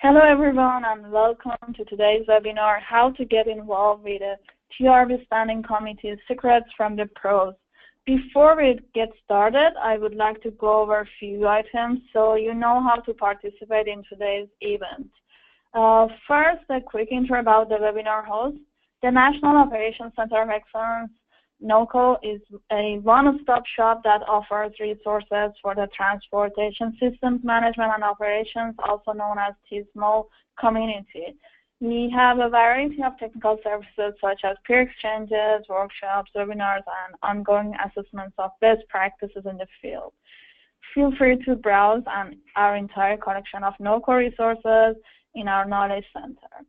Hello everyone and welcome to today's webinar, How to Get Involved with the TRB Standing Committee, Secrets from the Pros. Before we get started, I would like to go over a few items so you know how to participate in today's event. First, a quick intro about the webinar host. The National Operations Center of Excellence, NOCO, is a one-stop shop that offers resources for the Transportation Systems Management and Operations, also known as TSMO community. We have a variety of technical services such as peer exchanges, workshops, webinars, and ongoing assessments of best practices in the field. Feel free to browse our entire collection of NOCO resources in our Knowledge Center.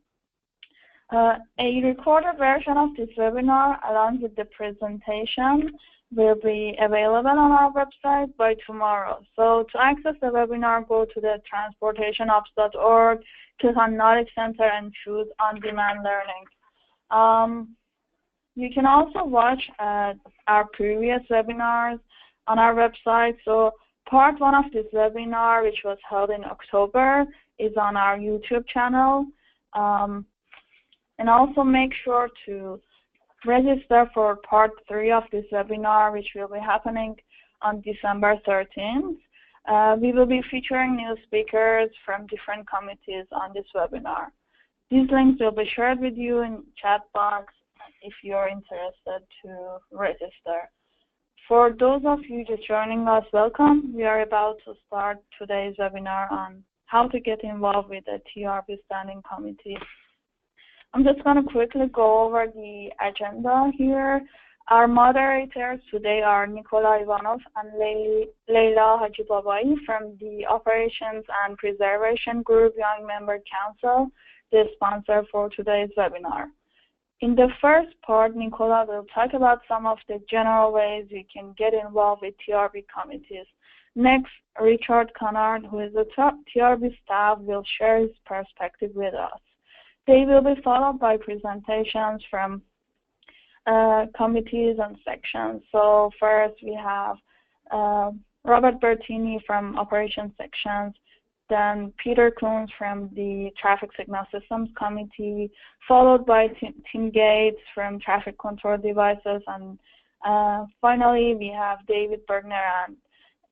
A recorded version of this webinar along with the presentation will be available on our website by tomorrow. So to access the webinar, go to the transportationops.org, click on Knowledge Center and choose On-Demand Learning. You can also watch our previous webinars on our website. So part 1 of this webinar, which was held in October, is on our YouTube channel. And also make sure to register for part 3 of this webinar, which will be happening on December 13th. We will be featuring new speakers from different committees on this webinar. These links will be shared with you in chat box if you're interested to register. For those of you just joining us, welcome. We are about to start today's webinar on how to get involved with the TRB Standing Committee. I'm just going to quickly go over the agenda here. Our moderators today are Nicola Ivanov and Leila Hajibabai from the Operations and Preservation Group Young Member Council, the sponsor for today's webinar. In the first part, Nicola will talk about some of the general ways you can get involved with TRB committees. Next, Richard Canard, who is the TRB staff, will share his perspective with us. They will be followed by presentations from committees and sections. So first we have Robert Bertini from Operations Sections, then Peter Coons from the Traffic Signal Systems Committee, followed by Tim Gates from Traffic Control Devices, and finally we have David Bergner and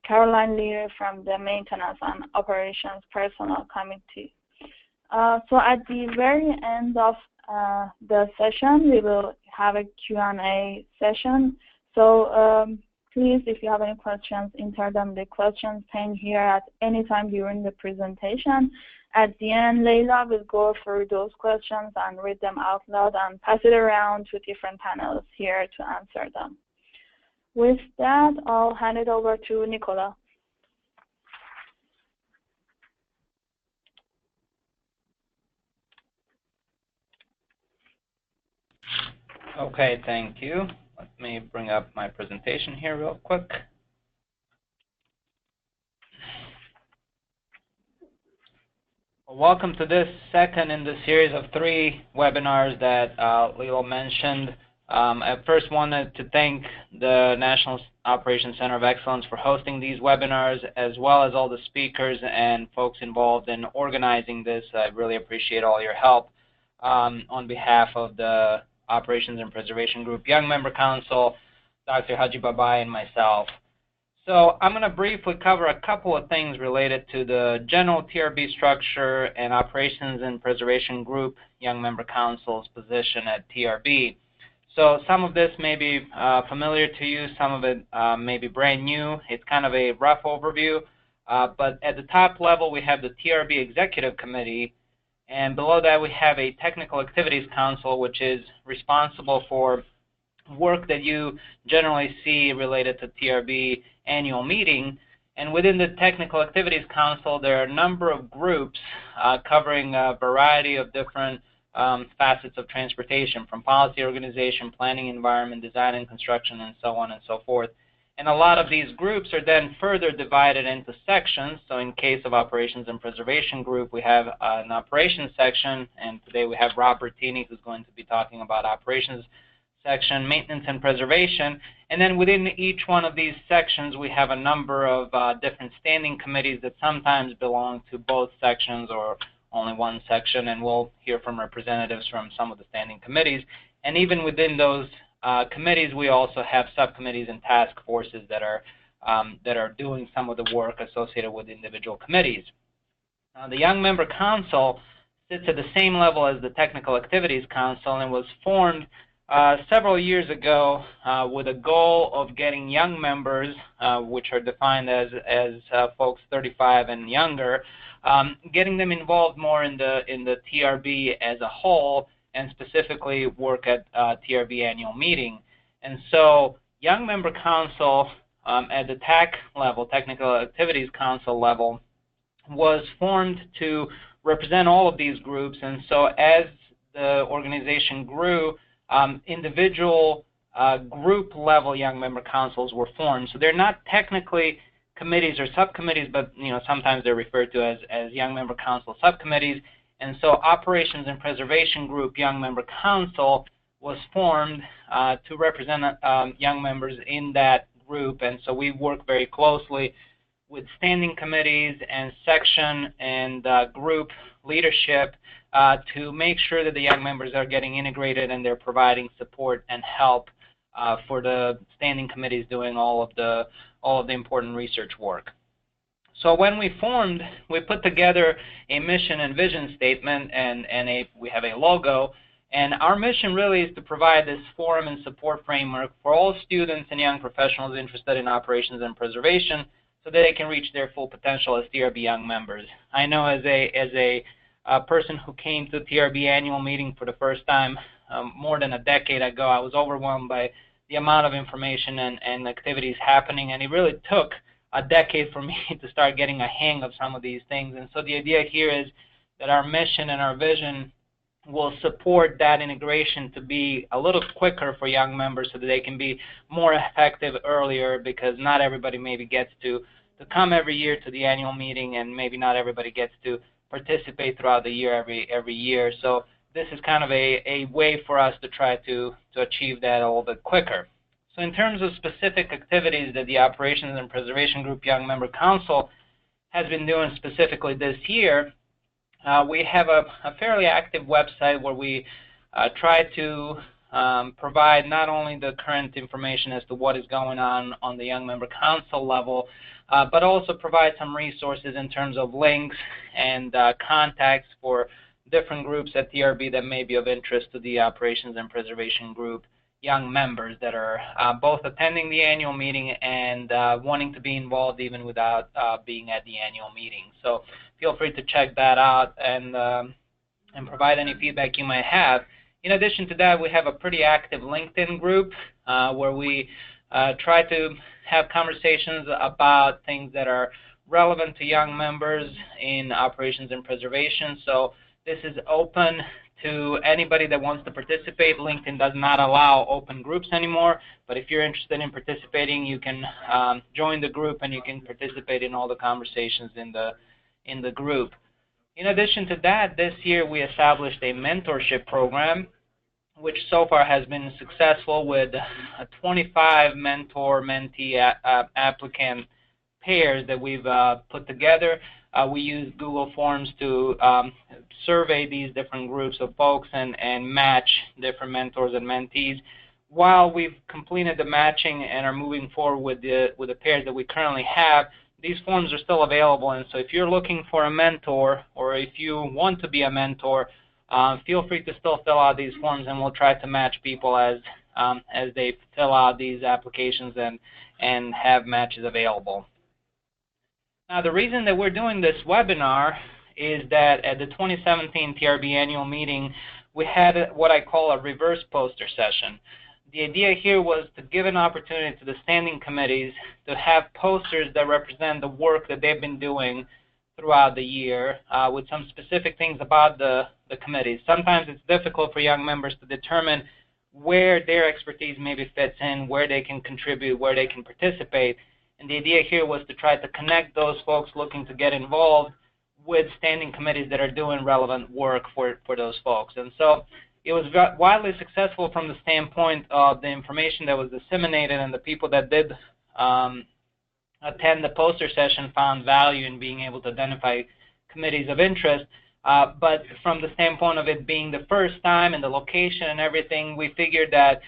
Caroline Lear from the Maintenance and Operations Personnel Committee. So at the very end of the session, we will have a Q&A session. So please, if you have any questions, enter them in the questions pane here at any time during the presentation. At the end, Leila will go through those questions and read them out loud and pass it around to different panels here to answer them. With that, I'll hand it over to Nicola. Okay, thank you. Let me bring up my presentation here real quick. Well, welcome to this second in the series of 3 webinars that Leo mentioned. I first wanted to thank the National Operations Center of Excellence for hosting these webinars, as well as all the speakers and folks involved in organizing this. I really appreciate all your help on behalf of the Operations and Preservation Group Young Member Council, Dr. Hajibabai, and myself. So I'm going to briefly cover a couple of things related to the general TRB structure and Operations and Preservation Group Young Member Council's position at TRB. So some of this may be familiar to you, some of it may be brand new. It's kind of a rough overview, but at the top level we have the TRB Executive Committee, and below that we have a Technical Activities Council, which is responsible for work that you generally see related to TRB annual meeting. And within the Technical Activities Council, there are a number of groups covering a variety of different facets of transportation, from policy, organization, planning, environment, design and construction, and so on and so forth. And a lot of these groups are then further divided into sections. So in case of Operations and Preservation Group, we have an Operations section, and today we have Rob Bertini, who's going to be talking about Operations section, Maintenance and Preservation. And then within each one of these sections, we have a number of different standing committees that sometimes belong to both sections or only one section, and we'll hear from representatives from some of the standing committees. And even within those committees, we also have subcommittees and task forces that are doing some of the work associated with individual committees. The Young Member Council sits at the same level as the Technical Activities Council and was formed several years ago with a goal of getting young members, which are defined as folks 35 and younger, getting them involved more in the TRB as a whole, and specifically work at TRB annual meeting. And so Young Member Council at the TAC level, Technical Activities Council level, was formed to represent all of these groups. And so as the organization grew, individual group level Young Member Councils were formed. So they're not technically committees or subcommittees, but sometimes they're referred to as Young Member Council subcommittees. And so Operations and Preservation Group Young Member Council was formed to represent young members in that group. And so we work very closely with standing committees and section and group leadership to make sure that the young members are getting integrated and they're providing support and help for the standing committees doing all of the important research work. So when we formed, we put together a mission and vision statement, and we have a logo. And our mission really is to provide this forum and support framework for all students and young professionals interested in operations and preservation, so that they can reach their full potential as TRB young members. I know as a person who came to TRB annual meeting for the first time more than a decade ago, I was overwhelmed by the amount of information and activities happening, and it really took a decade for me to start getting a hang of some of these things. And so the idea here is that our mission and our vision will support that integration to be a little quicker for young members so that they can be more effective earlier, because not everybody maybe gets to come every year to the annual meeting, and maybe not everybody gets to participate throughout the year every year. So this is kind of a way for us to try to achieve that a little bit quicker. So in terms of specific activities that the Operations and Preservation Group Young Member Council has been doing specifically this year, we have a fairly active website where we try to provide not only the current information as to what is going on the Young Member Council level, but also provide some resources in terms of links and contacts for different groups at TRB that may be of interest to the Operations and Preservation Group young members that are both attending the annual meeting and wanting to be involved even without being at the annual meeting. So feel free to check that out and provide any feedback you might have. In addition to that, we have a pretty active LinkedIn group where we try to have conversations about things that are relevant to young members in operations and preservation. So this is open to anybody that wants to participate. LinkedIn does not allow open groups anymore, but if you're interested in participating, you can join the group and you can participate in all the conversations in the group. In addition to that, this year we established a mentorship program, which so far has been successful with 25 mentor-mentee applicant pairs that we've put together. We use Google Forms to survey these different groups of folks and match different mentors and mentees. While we've completed the matching and are moving forward with the pairs that we currently have, these forms are still available. And so if you're looking for a mentor, or if you want to be a mentor, feel free to still fill out these forms, and we'll try to match people as they fill out these applications and have matches available. Now, the reason that we're doing this webinar is that at the 2017 TRB annual meeting, we had what I call a reverse poster session. The idea here was to give an opportunity to the standing committees to have posters that represent the work that they've been doing throughout the year with some specific things about the committees. Sometimes it's difficult for young members to determine where their expertise maybe fits in, where they can contribute, where they can participate. And the idea here was to try to connect those folks looking to get involved with standing committees that are doing relevant work for those folks. And so it was widely successful from the standpoint of the information that was disseminated, and the people that did attend the poster session found value in being able to identify committees of interest. But from the standpoint of it being the first time and the location and everything, we figured that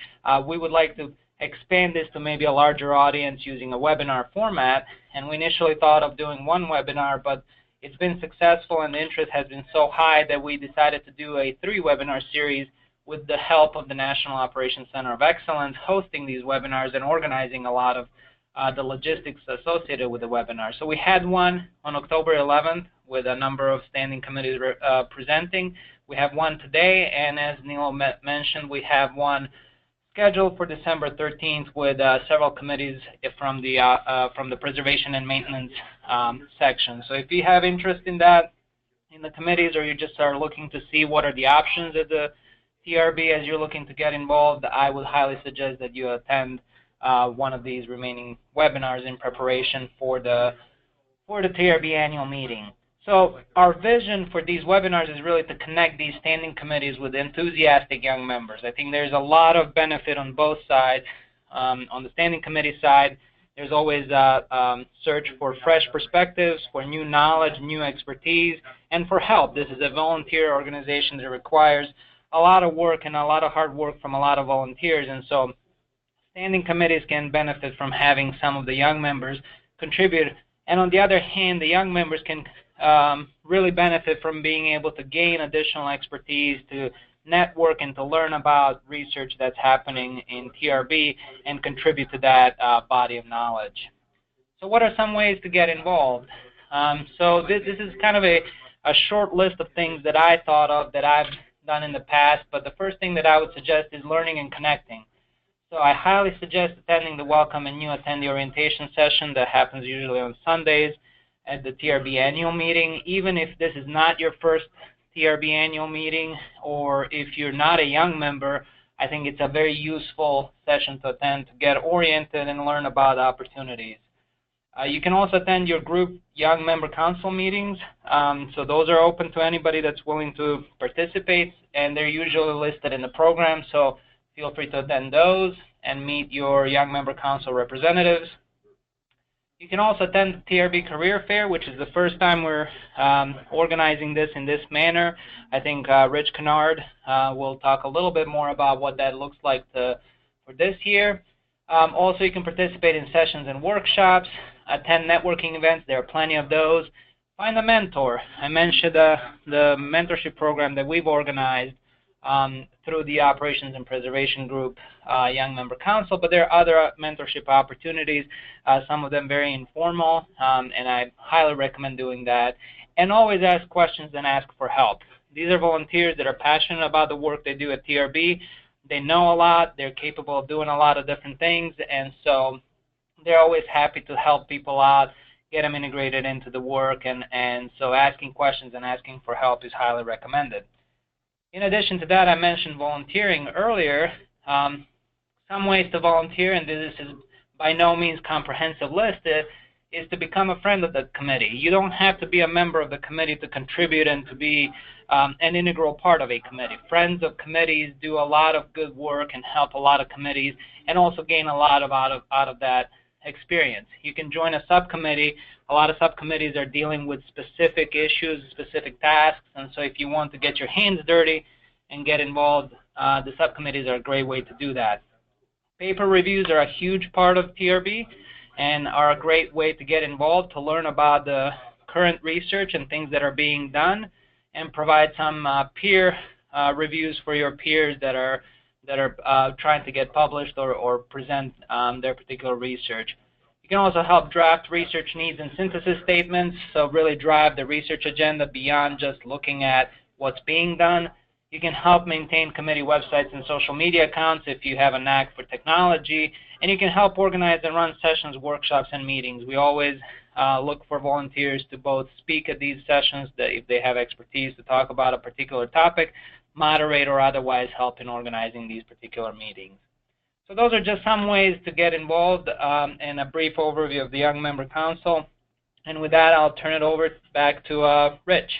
we would like to expand this to maybe a larger audience using a webinar format. And we initially thought of doing one webinar, but it's been successful and the interest has been so high that we decided to do a 3-webinar series with the help of the National Operations Center of Excellence, hosting these webinars and organizing a lot of the logistics associated with the webinar. So we had one on October 11th with a number of standing committees presenting. We have one today, and as Neil mentioned, we have one scheduled for December 13th with several committees from the preservation and maintenance section. So if you have interest in that, in the committees, or you just are looking to see what are the options at the TRB as you're looking to get involved, I would highly suggest that you attend one of these remaining webinars in preparation for the TRB annual meeting. So our vision for these webinars is really to connect these standing committees with enthusiastic young members. I think there's a lot of benefit on both sides. On the standing committee side, there's always a search for fresh perspectives, for new knowledge, new expertise, and for help. This is a volunteer organization that requires a lot of work and a lot of hard work from a lot of volunteers, and so standing committees can benefit from having some of the young members contribute. And on the other hand, the young members can really benefit from being able to gain additional expertise, to network and to learn about research that's happening in TRB and contribute to that body of knowledge. So what are some ways to get involved? So this is kind of a short list of things that I thought of that I've done in the past, but the first thing that I would suggest is learning and connecting. So I highly suggest attending the Welcome and New Attendee Orientation session that happens usually on Sundays at the TRB annual meeting. Even if this is not your first TRB annual meeting, or if you're not a young member, I think it's a very useful session to attend to get oriented and learn about opportunities. You can also attend your group young member council meetings. So those are open to anybody that's willing to participate, and they're usually listed in the program. So feel free to attend those and meet your young member council representatives. You can also attend the TRB Career Fair, which is the first time we're organizing this in this manner. I think Rich Canard will talk a little bit more about what that looks like for this year. Also, you can participate in sessions and workshops, attend networking events. There are plenty of those. Find a mentor. I mentioned the mentorship program that we've organized through the Operations and Preservation Group Young Member Council, but there are other mentorship opportunities, some of them very informal, and I highly recommend doing that. And always ask questions and ask for help. These are volunteers that are passionate about the work they do at TRB. They know a lot, they're capable of doing a lot of different things, and so they're always happy to help people out, get them integrated into the work, and so asking questions and asking for help is highly recommended. In addition to that, I mentioned volunteering earlier. Some ways to volunteer, and this is by no means comprehensive list, is to become a friend of the committee. You don't have to be a member of the committee to contribute and to be an integral part of a committee. Friends of committees do a lot of good work and help a lot of committees and also gain a lot out of that experience. You can join a subcommittee. A lot of subcommittees are dealing with specific issues, specific tasks, and so if you want to get your hands dirty and get involved, the subcommittees are a great way to do that. Paper reviews are a huge part of TRB and are a great way to get involved, to learn about the current research and things that are being done, and provide some peer reviews for your peers that are trying to get published or present their particular research. You can also help draft research needs and synthesis statements, so really drive the research agenda beyond just looking at what's being done. You can help maintain committee websites and social media accounts if you have a knack for technology, and you can help organize and run sessions, workshops, and meetings. We always look for volunteers to both speak at these sessions, if they have expertise to talk about a particular topic, moderate or otherwise help in organizing these particular meetings. So those are just some ways to get involved and a brief overview of the Young Member Council. And with that, I'll turn it over back to Rich.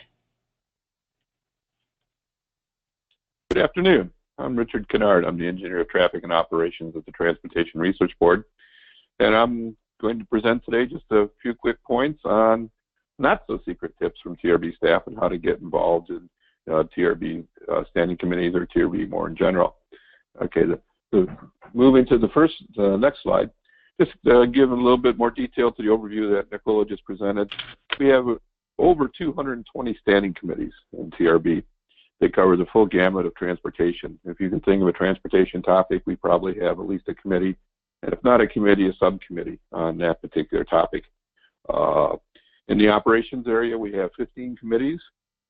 Good afternoon. I'm Richard Canard. I'm the Engineer of Traffic and Operations at the Transportation Research Board. And I'm going to present today just a few quick points on not so secret tips from TRB staff on how to get involved in TRB standing committees or TRB more in general. Okay, moving to the next slide, just give a little bit more detail to the overview that Nicola just presented. We have over 220 standing committees in TRB. They cover the full gamut of transportation. If you can think of a transportation topic, we probably have at least a committee, and if not a committee, a subcommittee on that particular topic. In the operations area, we have 15 committees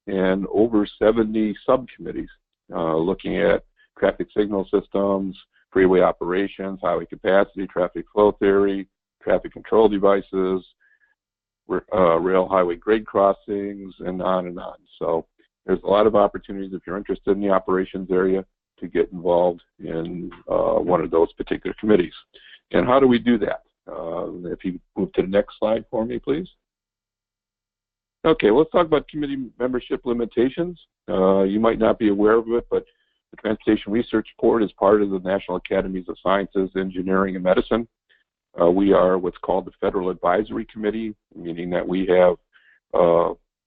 and over 70 subcommittees looking at traffic signal systems, freeway operations, highway capacity, traffic flow theory, traffic control devices, rail highway grade crossings, and on and on. So there's a lot of opportunities if you're interested in the operations area to get involved in one of those particular committees. And how do we do that? If you move to the next slide for me, please. Okay, let's talk about committee membership limitations. You might not be aware of it, but the Transportation Research Board is part of the National Academies of Sciences, Engineering, and Medicine. We are what's called the Federal Advisory Committee, meaning that we have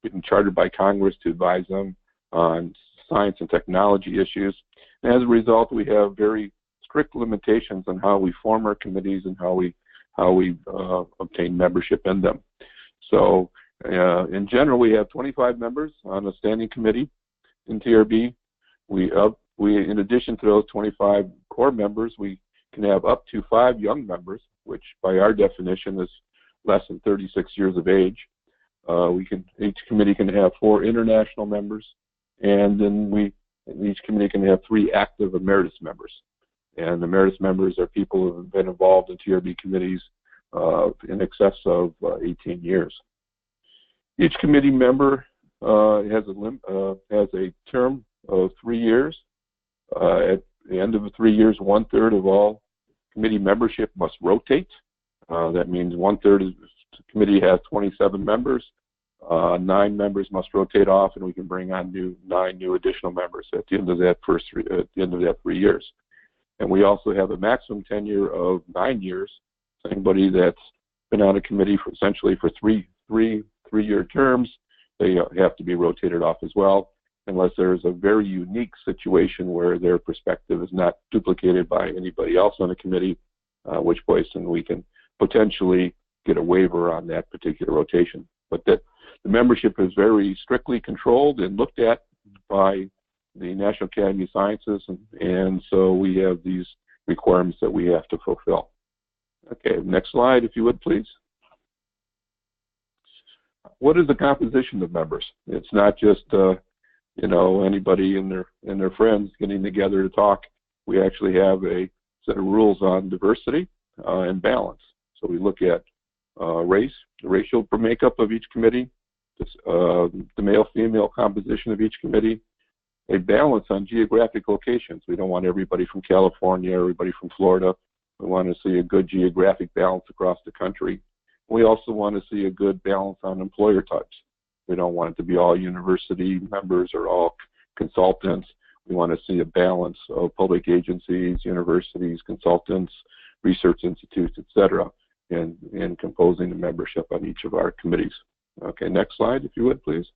been chartered by Congress to advise them on science and technology issues. And as a result, we have very strict limitations on how we form our committees and how we obtain membership in them. So in general, we have 25 members on a standing committee in TRB. In addition to those 25 core members, we can have up to 5 young members, which by our definition is less than 36 years of age. Each committee can have 4 international members, and then each committee can have 3 active emeritus members. And emeritus members are people who have been involved in TRB committees in excess of 18 years. Each committee member has a term of 3 years. At the end of the 3 years, 1/3 of all committee membership must rotate. That means 1/3 of the committee has 27 members. 9 members must rotate off, and we can bring on 9 new additional members at the end of that 3 years. And we also have a maximum tenure of 9 years. So anybody that's been on a committee for essentially for three-year terms, they have to be rotated off as well, unless there's a very unique situation where their perspective is not duplicated by anybody else on the committee, which place and we can potentially get a waiver on that particular rotation. But the membership is very strictly controlled and looked at by the National Academy of Sciences, and so we have these requirements that we have to fulfill. Okay, next slide, if you would, please. What is the composition of members? It's not just anybody and their friends getting together to talk. We actually have a set of rules on diversity and balance. So we look at race, the racial makeup of each committee, the male-female composition of each committee, a balance on geographic locations. We don't want everybody from California, everybody from Florida. We want to see a good geographic balance across the country. We also want to see a good balance on employer types. We don't want it to be all university members or all consultants. We want to see a balance of public agencies, universities, consultants, research institutes, etc., in composing the membership on each of our committees. Okay, next slide, if you would, please.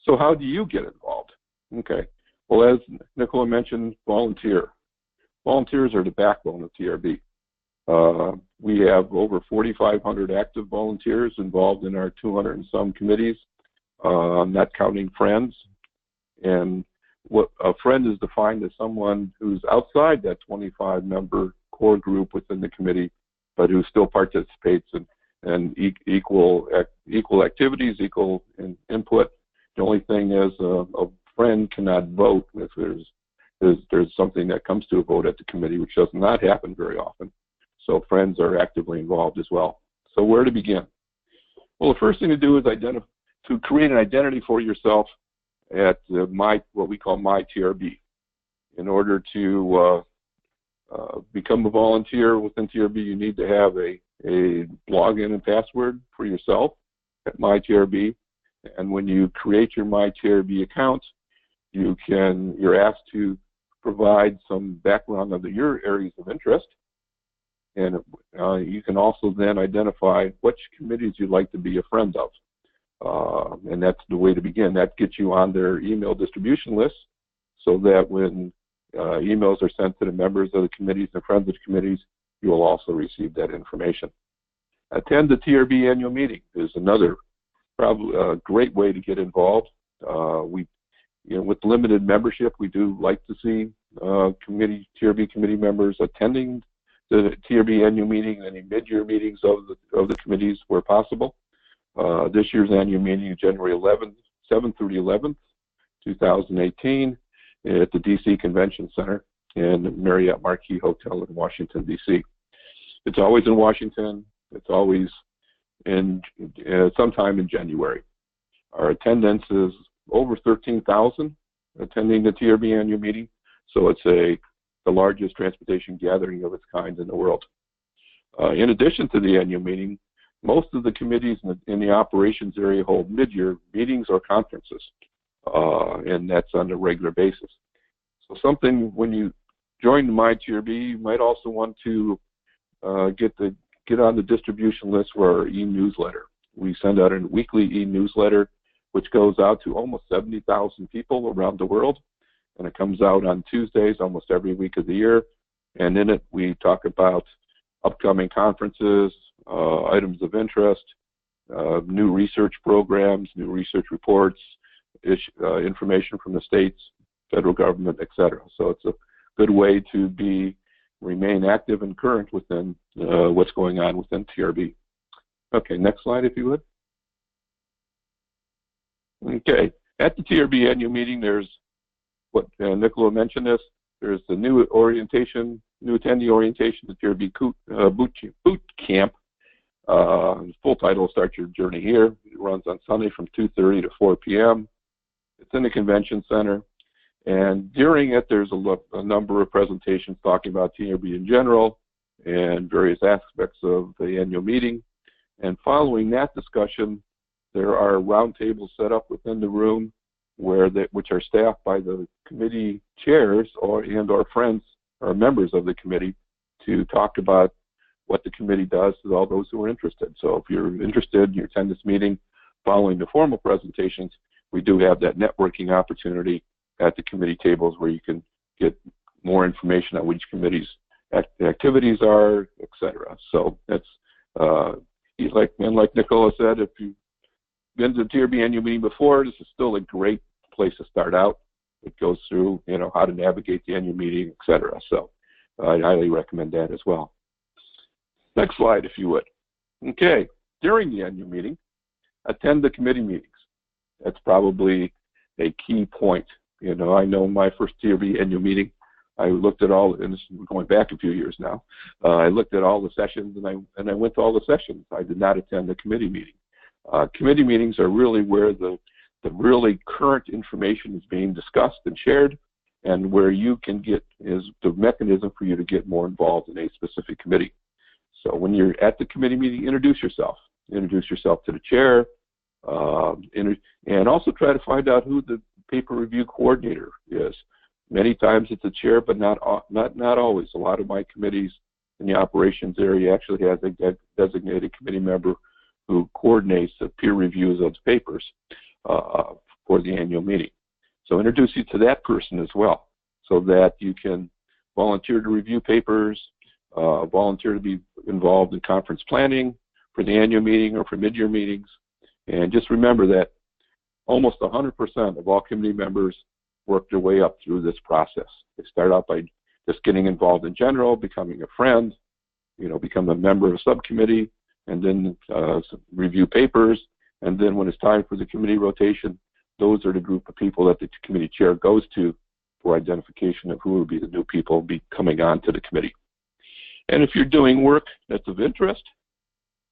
So how do you get involved? Okay, well, as Nicola mentioned, volunteer. Volunteers are the backbone of TRB. We have over 4,500 active volunteers involved in our 200 and some committees, not counting friends. And what a friend is defined as someone who's outside that 25-member core group within the committee, but who still participates in equal activities, equal input. The only thing is a friend cannot vote if there's something that comes to a vote at the committee, which does not happen very often. So friends are actively involved as well. So where to begin? Well, the first thing to do is to create an identity for yourself at what we call My TRB. In order to become a volunteer within TRB, you need to have a login and password for yourself at My TRB. And when you create your My TRB account, you're asked to provide some background of your areas of interest. And you can also then identify which committees you'd like to be a friend of. And that's the way to begin. That gets you on their email distribution list so that when emails are sent to the members of the committees and friends of the committees, you will also receive that information. Attend the TRB annual meeting is another probably great way to get involved. With limited membership, we do like to see TRB committee members attending the TRB annual meeting and any mid-year meetings of the committees where possible. This year's annual meeting is January 7th through the 11th, 2018, at the DC Convention Center and the Marriott Marquis Hotel in Washington, DC. It's always in Washington. It's always in sometime in January. Our attendance is over 13,000 attending the TRB annual meeting, so it's the largest transportation gathering of its kind in the world. In addition to the annual meeting, most of the committees in the operations area hold mid-year meetings or conferences, and that's on a regular basis. So something when you join my TRB, you might also want to get on the distribution list for our e-newsletter. We send out a weekly e-newsletter, which goes out to almost 70,000 people around the world, and it comes out on Tuesdays almost every week of the year. And in it, we talk about upcoming conferences, items of interest, new research programs, new research reports, information from the states, federal government, etc. So it's a good way to remain active and current within what's going on within TRB. Okay, next slide if you would. Okay, at the TRB annual meeting, there's what Nicola mentioned this. There's the new attendee orientation, the TRB boot camp. Full title, Start Your Journey Here. It runs on Sunday from 2:30 to 4 p.m. It's in the convention center. And during it, there's a number of presentations talking about TRB in general and various aspects of the annual meeting. And following that discussion, there are roundtables set up within the room which are staffed by the committee chairs or friends or members of the committee to talk about what the committee does to all those who are interested. So if you're interested, you attend this meeting following the formal presentations, we do have that networking opportunity at the committee tables where you can get more information on which committee's activities are, etc. So that's like Nicola said, if you've been to the TRB annual meeting before, this is still a great place to start out. It goes through how to navigate the annual meeting, etc. So I highly recommend that as well. Next slide, if you would. Okay, during the annual meeting, attend the committee meetings. That's probably a key point. I know my first TRB annual meeting, I looked at all, and this is going back a few years now, I looked at all the sessions and I went to all the sessions. I did not attend the committee meeting. Committee meetings are really where the really current information is being discussed and shared, and where you can is the mechanism for you to get more involved in a specific committee. So when you're at the committee meeting, introduce yourself. Introduce yourself to the chair, and also try to find out who the paper review coordinator is. Many times it's a chair, but not always. A lot of my committees in the operations area actually has a designated committee member who coordinates the peer reviews of the papers for the annual meeting. So introduce you to that person as well, so that you can volunteer to review papers, volunteer to be involved in conference planning for the annual meeting or for mid-year meetings. And just remember that almost 100% of all committee members work their way up through this process. They start out by just getting involved in general, becoming a friend, become a member of a subcommittee, and then review papers. And then when it's time for the committee rotation, those are the group of people that the committee chair goes to for identification of who will be the new people coming on to the committee. And if you're doing work that's of interest,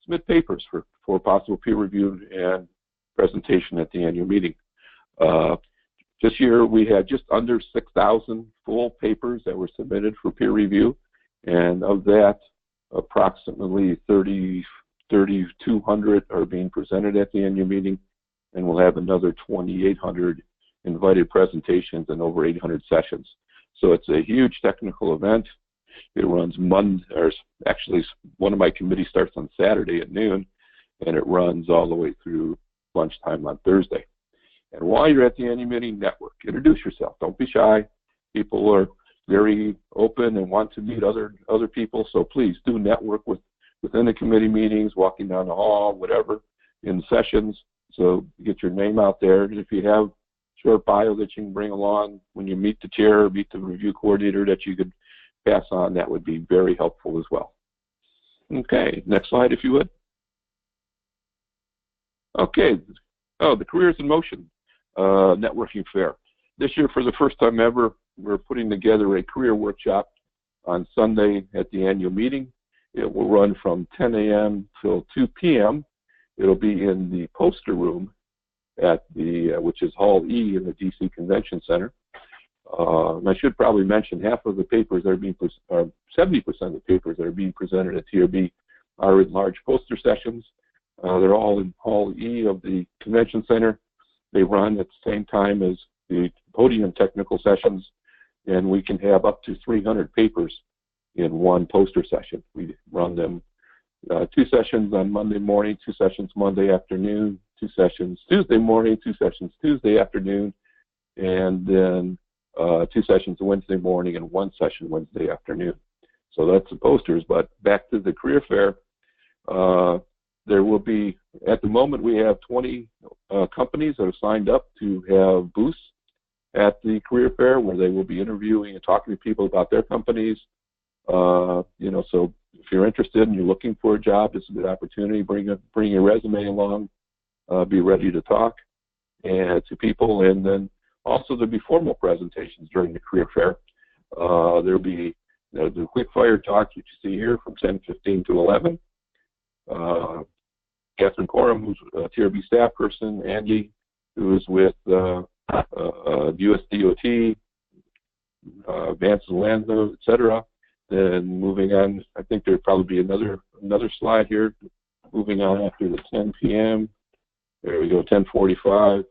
submit papers for possible peer review and presentation at the annual meeting. This year we had just under 6,000 full papers that were submitted for peer review, and of that, approximately 3,200 are being presented at the annual meeting, and we'll have another 2,800 invited presentations and over 800 sessions. So it's a huge technical event, It runs Monday, or actually one of my committees starts on Saturday at noon, and it runs all the way through lunchtime on Thursday. And while you're at the annual meeting, network. Introduce yourself. Don't be shy. People are very open and want to meet other people, so please do network within the committee meetings, walking down the hall, whatever, in sessions. So get your name out there. If you have short bio that you can bring along when you meet the chair or meet the review coordinator that you could pass on, that would be very helpful as well. Okay, next slide if you would. Okay, the Careers in Motion networking fair. This year, for the first time ever, we're putting together a career workshop on Sunday at the annual meeting. It will run from 10 a.m. till 2 p.m. It'll be in the poster room at the, which is Hall E in the DC Convention Center. And I should probably mention half of the papers that are being, 70% of the papers that are being presented at TRB are in large poster sessions. They're all in Hall E of the Convention Center. They run at the same time as the podium technical sessions, and we can have up to 300 papers in one poster session. We run them 2 sessions on Monday morning, 2 sessions Monday afternoon, 2 sessions Tuesday morning, 2 sessions Tuesday afternoon, and then 2 sessions Wednesday morning and 1 session Wednesday afternoon. So that's the posters, but back to the career fair. There will be, at the moment, we have 20 companies that have signed up to have booths at the career fair where they will be interviewing and talking to people about their companies. You know, so if you're interested and you're looking for a job, it's a good opportunity. Bring your resume along. Be ready to talk and to people, and then also there'll be formal presentations during the career fair. There'll be the quick fire talk that you see here from 10:15 to 11. Catherine Coram, who's a TRB staff person, Andy, who is with US DOT, Vance Lanzo, etc. Then moving on, I think there'd probably be another slide here. Moving on after the 10 p.m. There we go, 10:45.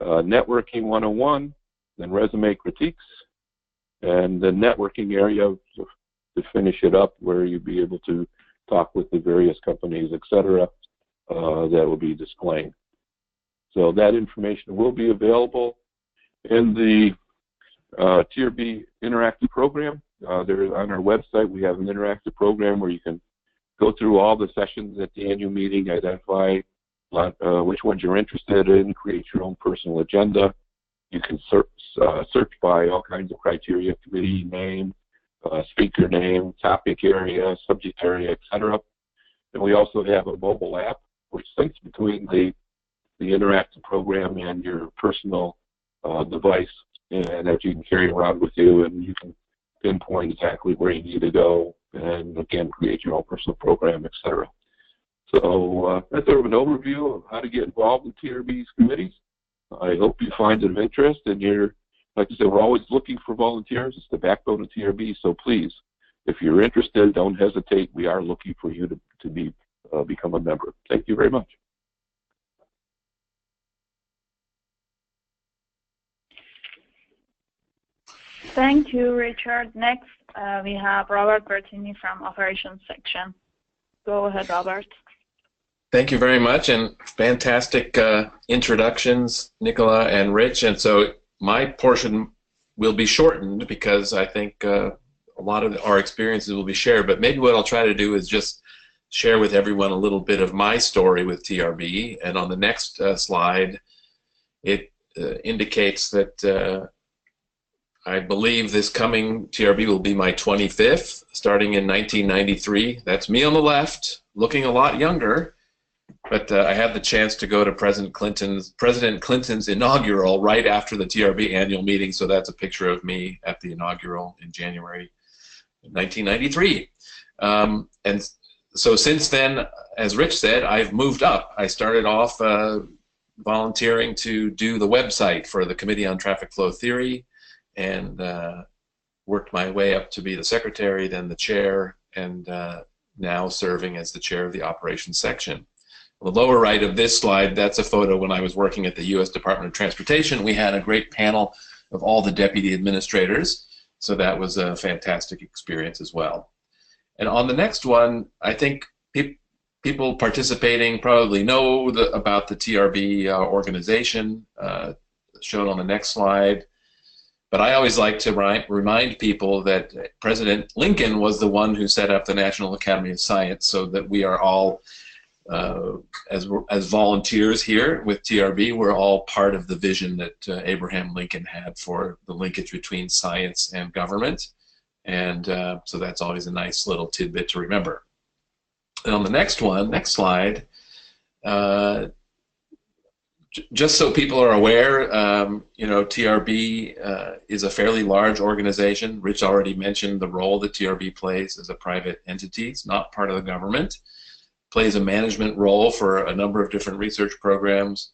Networking 101, then resume critiques, and the networking area to finish it up, where you'll be able to talk with the various companies, etc. That will be displayed. So that information will be available in the TRB interactive program. There on our website, we have an interactive program where you can go through all the sessions at the annual meeting, identify which ones you're interested in, create your own personal agenda. You can search by all kinds of criteria: committee name, speaker name, topic area, subject area, etc. And we also have a mobile app which syncs between the interactive program and your personal device, and that you can carry around with you, and you can pinpoint exactly where you need to go, and again, create your own personal program, etc. So that's sort of an overview of how to get involved in TRB's committees. I hope you find it of interest, and like I said, we're always looking for volunteers. It's the backbone of TRB, so please, if you're interested, don't hesitate. We are looking for you to become a member. Thank you very much. Thank you, Richard. Next, we have Robert Bertini from Operations Section. Go ahead, Robert. Thank you very much, and fantastic introductions, Nicola and Rich. And so my portion will be shortened because I think a lot of our experiences will be shared, but maybe what I'll try to do is just share with everyone a little bit of my story with TRB. And on the next slide, it indicates that I believe this coming TRB will be my 25th, starting in 1993. That's me on the left, looking a lot younger. But I had the chance to go to President Clinton's inaugural right after the TRB annual meeting, so that's a picture of me at the inaugural in January 1993. And so since then, as Rich said, I've moved up. I started off volunteering to do the website for the Committee on Traffic Flow Theory, and worked my way up to be the secretary, then the chair, and now serving as the chair of the operations section. On the lower right of this slide, that's a photo when I was working at the U.S. Department of Transportation. We had a great panel of all the deputy administrators. So that was a fantastic experience as well. And on the next one, I think people participating probably know about the TRB organization, shown on the next slide. But I always like to remind people that President Lincoln was the one who set up the National Academy of Science, so that we are all, as volunteers here with TRB, we're all part of the vision that Abraham Lincoln had for the linkage between science and government. And so that's always a nice little tidbit to remember. And on the next slide, just so people are aware, you know, TRB is a fairly large organization. Rich already mentioned the role that TRB plays as a private entity. It's not part of the government. Plays a management role for a number of different research programs.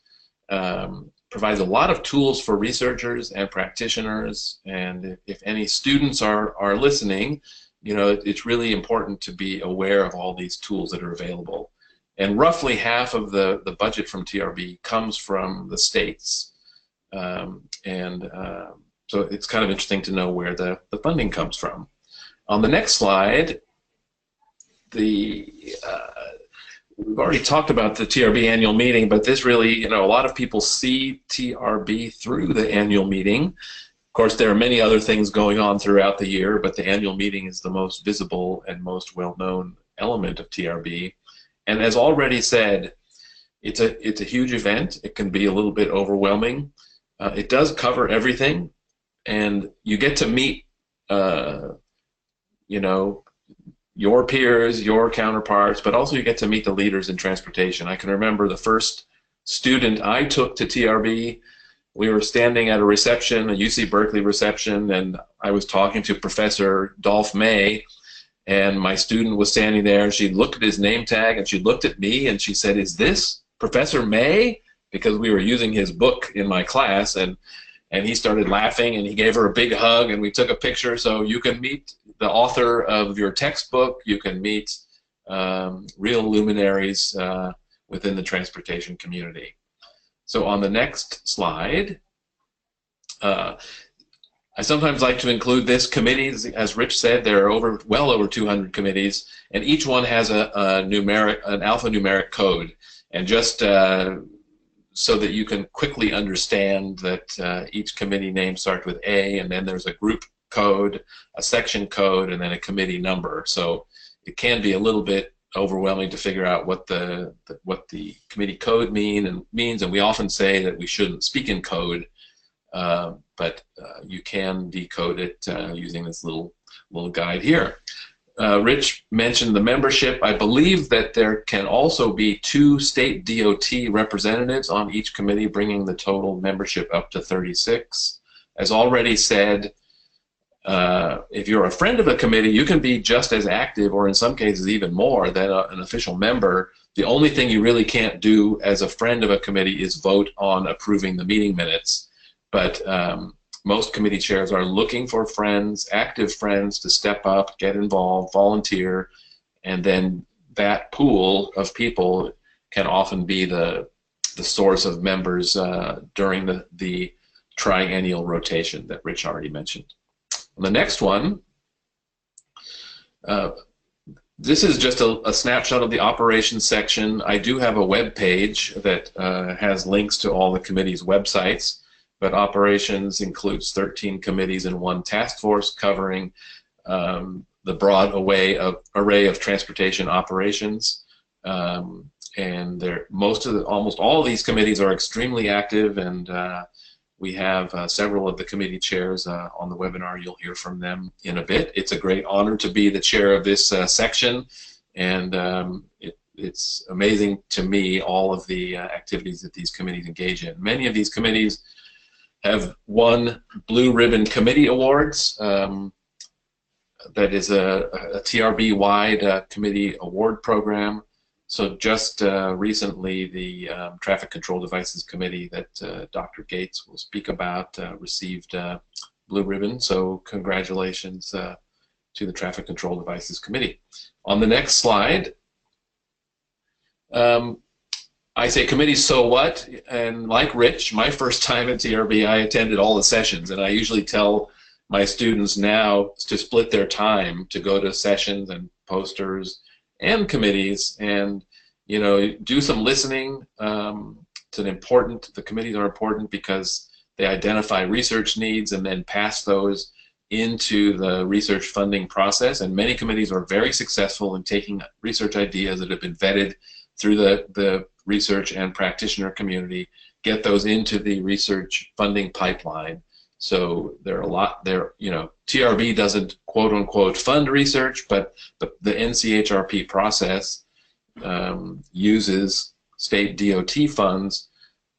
Provides a lot of tools for researchers and practitioners. And if any students are listening, you know, it's really important to be aware of all these tools that are available. And roughly half of the budget from TRB comes from the states. So it's kind of interesting to know where the funding comes from. On the next slide, we've already talked about the TRB annual meeting, but this really, you know, a lot of people see TRB through the annual meeting. Of course, there are many other things going on throughout the year, but the annual meeting is the most visible and most well-known element of TRB. And as already said, it's a huge event. It can be a little bit overwhelming. It does cover everything, and you get to meet, you know, your peers, your counterparts, but also you get to meet the leaders in transportation. I can remember the first student I took to TRB. We were standing at a reception, a UC Berkeley reception, and I was talking to Professor Dolph May. And my student was standing there, and she looked at his name tag, and she looked at me, and she said, "Is this Professor May?" Because we were using his book in my class, and he started laughing, and he gave her a big hug, and we took a picture. So you can meet the author of your textbook, you can meet real luminaries within the transportation community. So on the next slide, I sometimes like to include this committees. As Rich said, there are well over 200 committees, and each one has an alphanumeric code. And just so that you can quickly understand that each committee name starts with A, and then there's a group code, a section code, and then a committee number. So it can be a little bit overwhelming to figure out what the committee code means, and we often say that we shouldn't speak in code. But you can decode it using this little guide here. Rich mentioned the membership. I believe that there can also be 2 state DOT representatives on each committee, bringing the total membership up to 36. As already said, if you're a friend of a committee, you can be just as active, or in some cases even more, than an official member. The only thing you really can't do as a friend of a committee is vote on approving the meeting minutes. But most committee chairs are looking for friends, active friends, to step up, get involved, volunteer, and then that pool of people can often be the source of members during the triennial rotation that Rich already mentioned. On the next one, this is just a snapshot of the operations section. I do have a web page that has links to all the committee's websites. But operations includes 13 committees and 1 task force covering the broad array of transportation operations. And almost all of these committees are extremely active, and we have several of the committee chairs on the webinar. You'll hear from them in a bit. It's a great honor to be the chair of this section, and it's amazing to me all of the activities that these committees engage in. Many of these committees have won Blue Ribbon Committee Awards. That is a TRB-wide committee award program. So just recently, the Traffic Control Devices Committee that Dr. Gates will speak about received Blue Ribbon. So congratulations to the Traffic Control Devices Committee. On the next slide, I say committees, so what? And like Rich, my first time at TRB, I attended all the sessions, and I usually tell my students now to split their time to go to sessions and posters and committees and, you know, do some listening. The committees are important because they identify research needs and then pass those into the research funding process. And many committees are very successful in taking research ideas that have been vetted through the research and practitioner community, get those into the research funding pipeline. So there are a lot there, you know, TRB doesn't quote unquote fund research, but the NCHRP process uses state DOT funds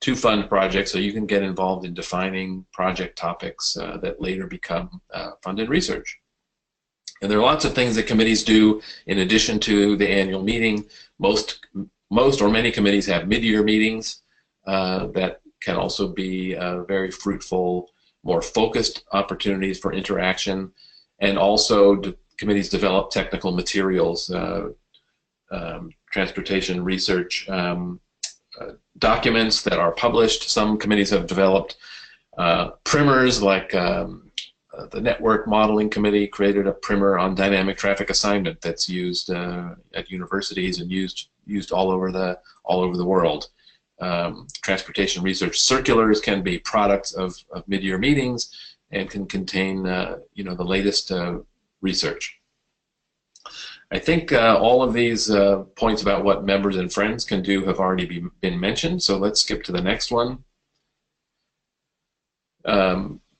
to fund projects, so you can get involved in defining project topics that later become funded research. And there are lots of things that committees do in addition to the annual meeting. Most or many committees have mid-year meetings that can also be very fruitful, more focused opportunities for interaction. And also committees develop technical materials, transportation research documents that are published. Some committees have developed primers, like the Network Modeling Committee created a primer on dynamic traffic assignment that's used at universities and used all over the world. Transportation research circulars can be products of mid-year meetings and can contain you know, the latest research. I think all of these points about what members and friends can do have already been mentioned, so let's skip to the next one.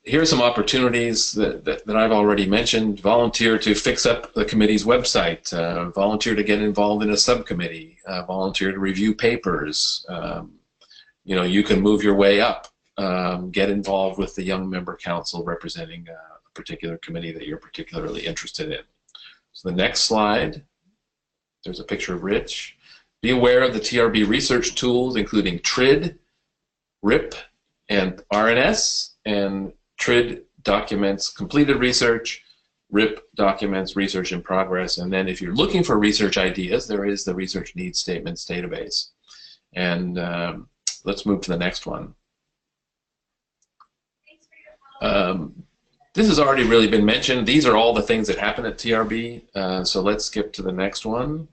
Here are some opportunities that I've already mentioned. Volunteer to fix up the committee's website, volunteer to get involved in a subcommittee, volunteer to review papers. You know, you can move your way up, get involved with the young member council representing a particular committee that you're particularly interested in. So the next slide, there's a picture of Rich. Be aware of the TRB research tools, including TRID, RIP, and RNS. And TRID documents completed research, RIP documents research in progress, and then if you're looking for research ideas, there is the research needs statements database. And let's move to the next one. This has already really been mentioned. These are all the things that happen at TRB, so let's skip to the next one.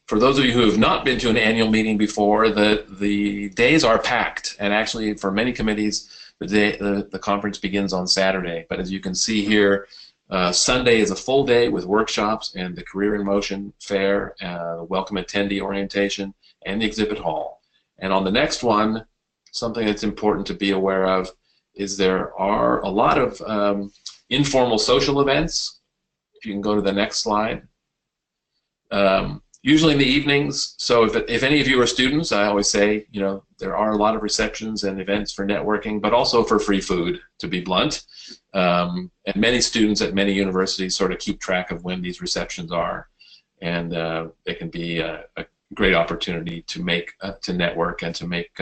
For those of you who have not been to an annual meeting before, the days are packed, and actually for many committees, the conference begins on Saturday. But as you can see here, Sunday is a full day with workshops and the Career in Motion fair, welcome attendee orientation, and the exhibit hall. And on the next one, something that's important to be aware of is there are a lot of informal social events. If you can go to the next slide. Usually in the evenings, so if any of you are students, I always say, you know, there are a lot of receptions and events for networking, but also for free food, to be blunt. And many students at many universities sort of keep track of when these receptions are, and they can be a great opportunity to network and to make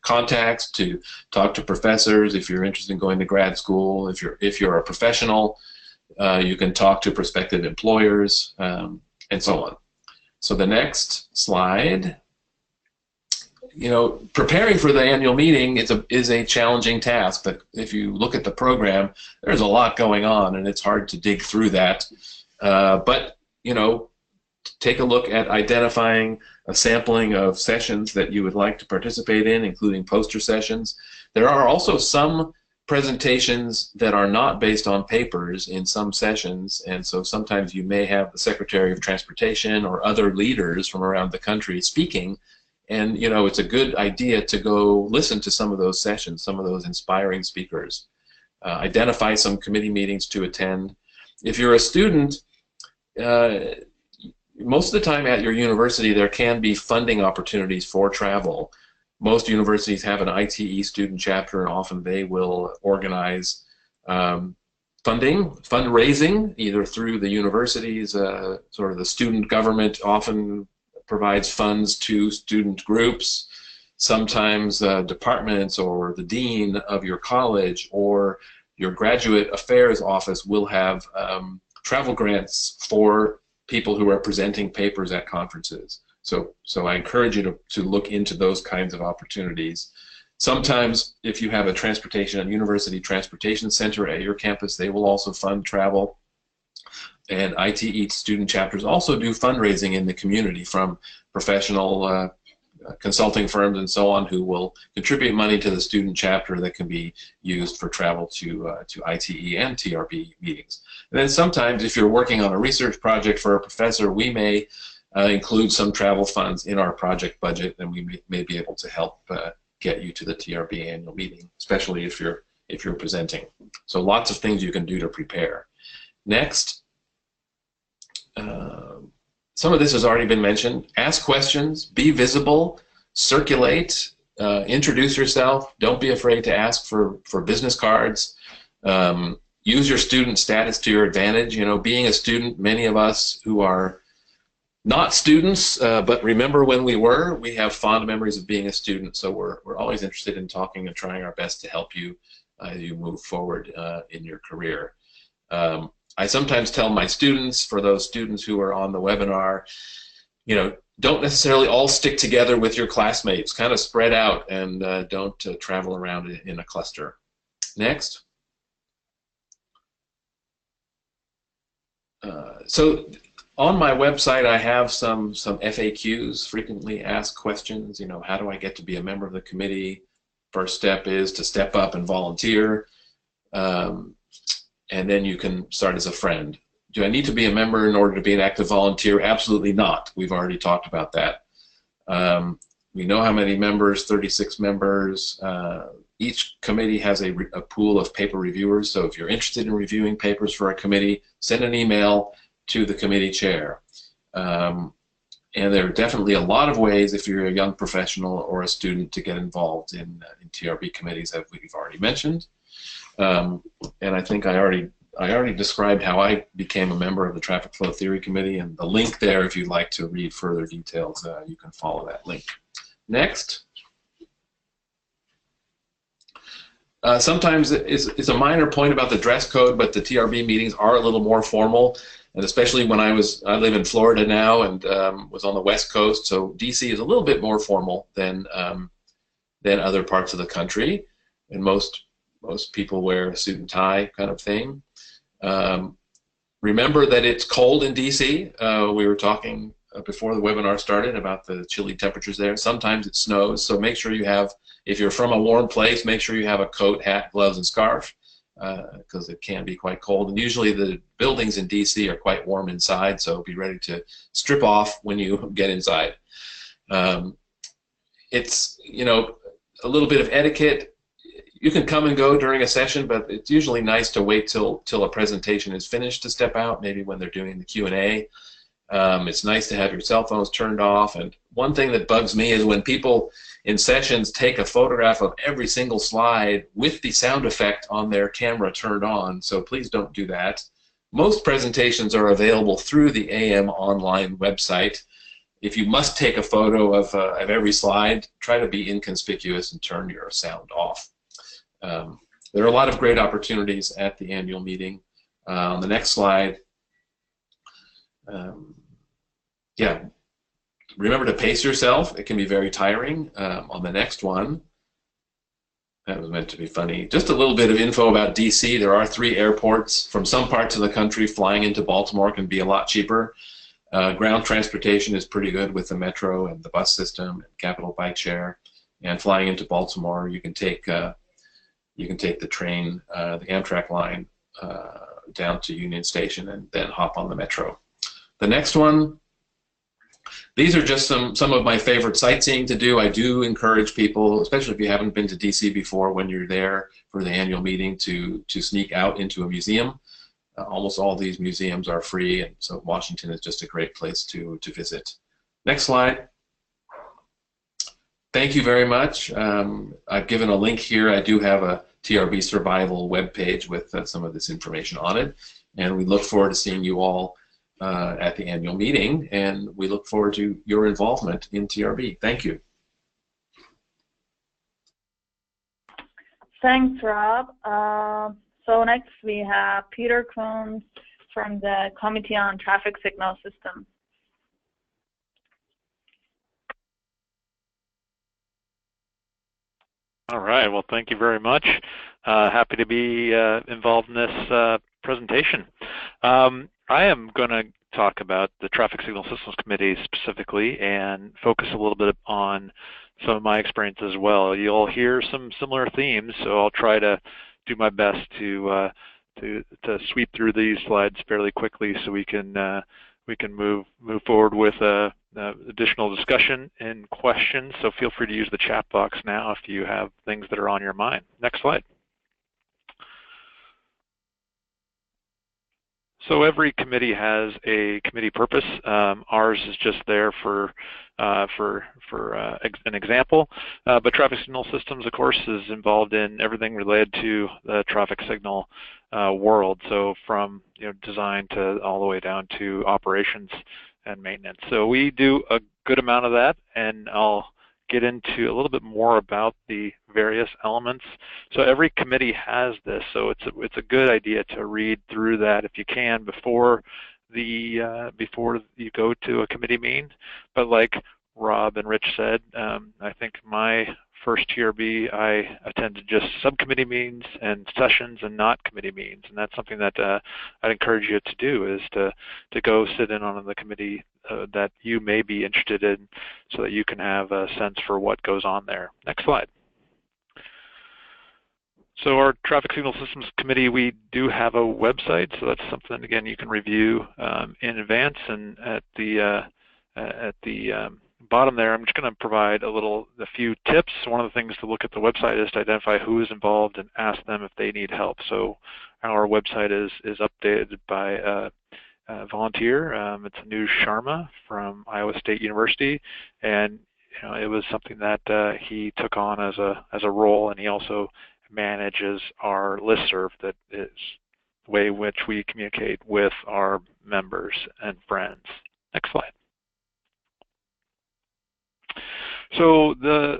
contacts, to talk to professors. If you're interested in going to grad school, if you're a professional, you can talk to prospective employers, and so on. So the next slide, you know, preparing for the annual meeting is a challenging task. But if you look at the program, there's a lot going on, and it's hard to dig through that. But you know, take a look at identifying a sampling of sessions that you would like to participate in, including poster sessions. There are also some presentations that are not based on papers in some sessions, and so sometimes you may have the Secretary of Transportation or other leaders from around the country speaking, and you know, it's a good idea to go listen to some of those sessions, some of those inspiring speakers. Identify some committee meetings to attend. If you're a student, most of the time at your university there can be funding opportunities for travel. Most universities have an ITE student chapter, and often they will organize fundraising, either through the universities, sort of the student government often provides funds to student groups. Sometimes departments or the dean of your college or your graduate affairs office will have travel grants for people who are presenting papers at conferences. So I encourage you to look into those kinds of opportunities. Sometimes, if you have a university transportation center at your campus, they will also fund travel. And ITE student chapters also do fundraising in the community from professional consulting firms and so on who will contribute money to the student chapter that can be used for travel to ITE and TRB meetings. And then sometimes, if you're working on a research project for a professor, we may include some travel funds in our project budget, and we may be able to help get you to the TRB annual meeting, especially if you're presenting. So lots of things you can do to prepare. Next, some of this has already been mentioned. Ask questions, be visible, circulate, introduce yourself. Don't be afraid to ask for business cards. Use your student status to your advantage. You know, being a student, many of us who are not students, but remember when we were, we have fond memories of being a student, so we're always interested in talking and trying our best to help you as you move forward in your career. I sometimes tell my students, for those students who are on the webinar, you know, don't necessarily all stick together with your classmates, kind of spread out and don't travel around in a cluster. Next. So on my website, I have some FAQs, frequently asked questions. You know, how do I get to be a member of the committee? First step is to step up and volunteer, and then you can start as a friend. Do I need to be a member in order to be an active volunteer? Absolutely not. We've already talked about that. We know how many members, 36 members. Each committee has a pool of paper reviewers, so if you're interested in reviewing papers for a committee, send an email to the committee chair. And there are definitely a lot of ways, if you're a young professional or a student, to get involved in TRB committees, as we've already mentioned. And I think I already described how I became a member of the Traffic Flow Theory Committee, and the link there, if you'd like to read further details, you can follow that link. Next. Sometimes it's a minor point about the dress code, but the TRB meetings are a little more formal, and especially when I live in Florida now and was on the West Coast, so DC is a little bit more formal than other parts of the country, and most people wear a suit and tie kind of thing. Remember that it's cold in DC. We were talking before the webinar started about the chilly temperatures there. Sometimes it snows, so make sure you have, if you're from a warm place, make sure you have a coat, hat, gloves, and scarf, because it can be quite cold. And usually the buildings in DC are quite warm inside, so be ready to strip off when you get inside. It's, you know, a little bit of etiquette. You can come and go during a session, but it's usually nice to wait till a presentation is finished to step out, maybe when they're doing the Q&A. It's nice to have your cell phones turned off. And one thing that bugs me is when people in sessions take a photograph of every single slide with the sound effect on their camera turned on, so please don't do that. Most presentations are available through the AM online website. If you must take a photo of every slide, try to be inconspicuous and turn your sound off. There are a lot of great opportunities at the annual meeting. On the next slide, yeah, remember to pace yourself. It can be very tiring. On the next one, that was meant to be funny. Just a little bit of info about DC. There are 3 airports. From some parts of the country, flying into Baltimore can be a lot cheaper. Ground transportation is pretty good with the metro and the bus system and Capital Bike Share. And flying into Baltimore, you can take the train, the Amtrak line, down to Union Station and then hop on the metro. The next one, these are just some of my favorite sightseeing to do. I do encourage people, especially if you haven't been to DC before, when you're there for the annual meeting, to sneak out into a museum. Almost all these museums are free, and so Washington is just a great place to visit. Next slide. Thank you very much. I've given a link here. I do have a TRB Survival webpage with some of this information on it, and we look forward to seeing you all at the annual meeting, and we look forward to your involvement in TRB. Thank you. Thanks, Rob. So next we have Peter Combs from the Committee on Traffic Signal Systems. All right. Well, thank you very much. Happy to be involved in this presentation. I am going to talk about the Traffic Signal Systems Committee specifically and focus a little bit on some of my experience as well. You'll hear some similar themes, so I'll try to do my best to sweep through these slides fairly quickly so we can move forward with additional discussion and questions. So feel free to use the chat box now if you have things that are on your mind. Next slide. So every committee has a committee purpose. Ours is just there for an example, but traffic signal systems, of course, is involved in everything related to the traffic signal world. So from design to all the way down to operations and maintenance. So we do a good amount of that, and I'll get into a little bit more about the various elements. So every committee has this, so it's a good idea to read through that if you can before you go to a committee meeting. But like Rob and Rich said, I think my first TRB, I attended just subcommittee meetings and sessions and not committee meetings, and that's something that I'd encourage you to do, is to go sit in on the committee that you may be interested in, so that you can have a sense for what goes on there. Next slide. So our Traffic Signal Systems Committee, we do have a website, so that's something, again, you can review in advance. And at the bottom there, I'm just going to provide a few tips. One of the things to look at the website is to identify who is involved and ask them if they need help. So our website is updated by a volunteer. It's Anuj Sharma from Iowa State University, and it was something that he took on as a role, and he also manages our listserv, that is the way in which we communicate with our members and friends. Next slide. So a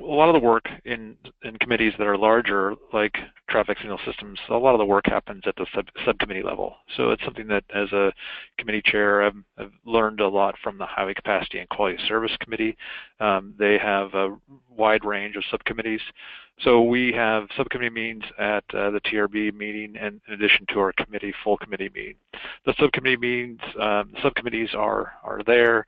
lot of the work in committees that are larger, like traffic signal systems, a lot of the work happens at the subcommittee level. So it's something that, as a committee chair, I've learned a lot from the Highway Capacity and Quality Service Committee. They have a wide range of subcommittees. So we have subcommittee meetings at the TRB meeting, and in addition to our full committee meeting. The subcommittee meetings, subcommittees are there.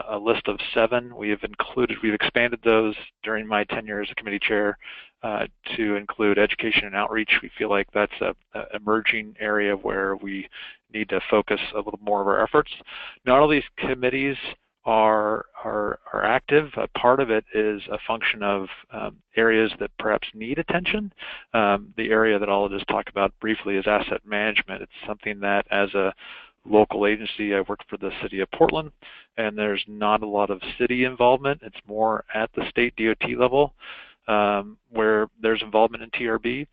A list of 7. We've expanded those during my tenure as a committee chair to include education and outreach. We feel like that's an emerging area where we need to focus a little more of our efforts. Not all these committees are active. Part of it is a function of areas that perhaps need attention. The area that I'll just talk about briefly is asset management. It's something that, as a local agency, I work for the city of Portland, and there's not a lot of city involvement. It's more at the state DOT level where there's involvement in TRB.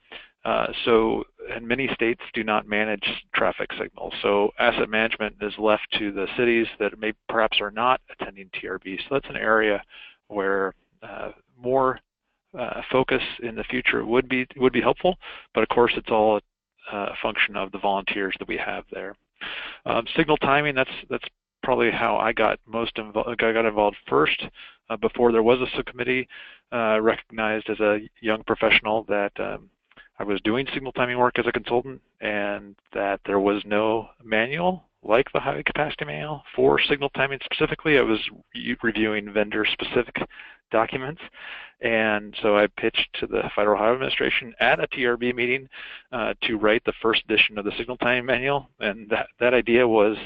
And many states do not manage traffic signals. So asset management is left to the cities that perhaps are not attending TRB. So that's an area where more focus in the future would be helpful. But of course, it's all a function of the volunteers that we have there. Signal timing, that's probably how I got involved first. Before there was a subcommittee, recognized as a young professional that I was doing signal timing work as a consultant, and that there was no manual like the Highway Capacity Manual for signal timing specifically. I was reviewing vendor-specific documents, and so I pitched to the Federal Highway Administration at a TRB meeting to write the first edition of the signal timing manual, and that idea was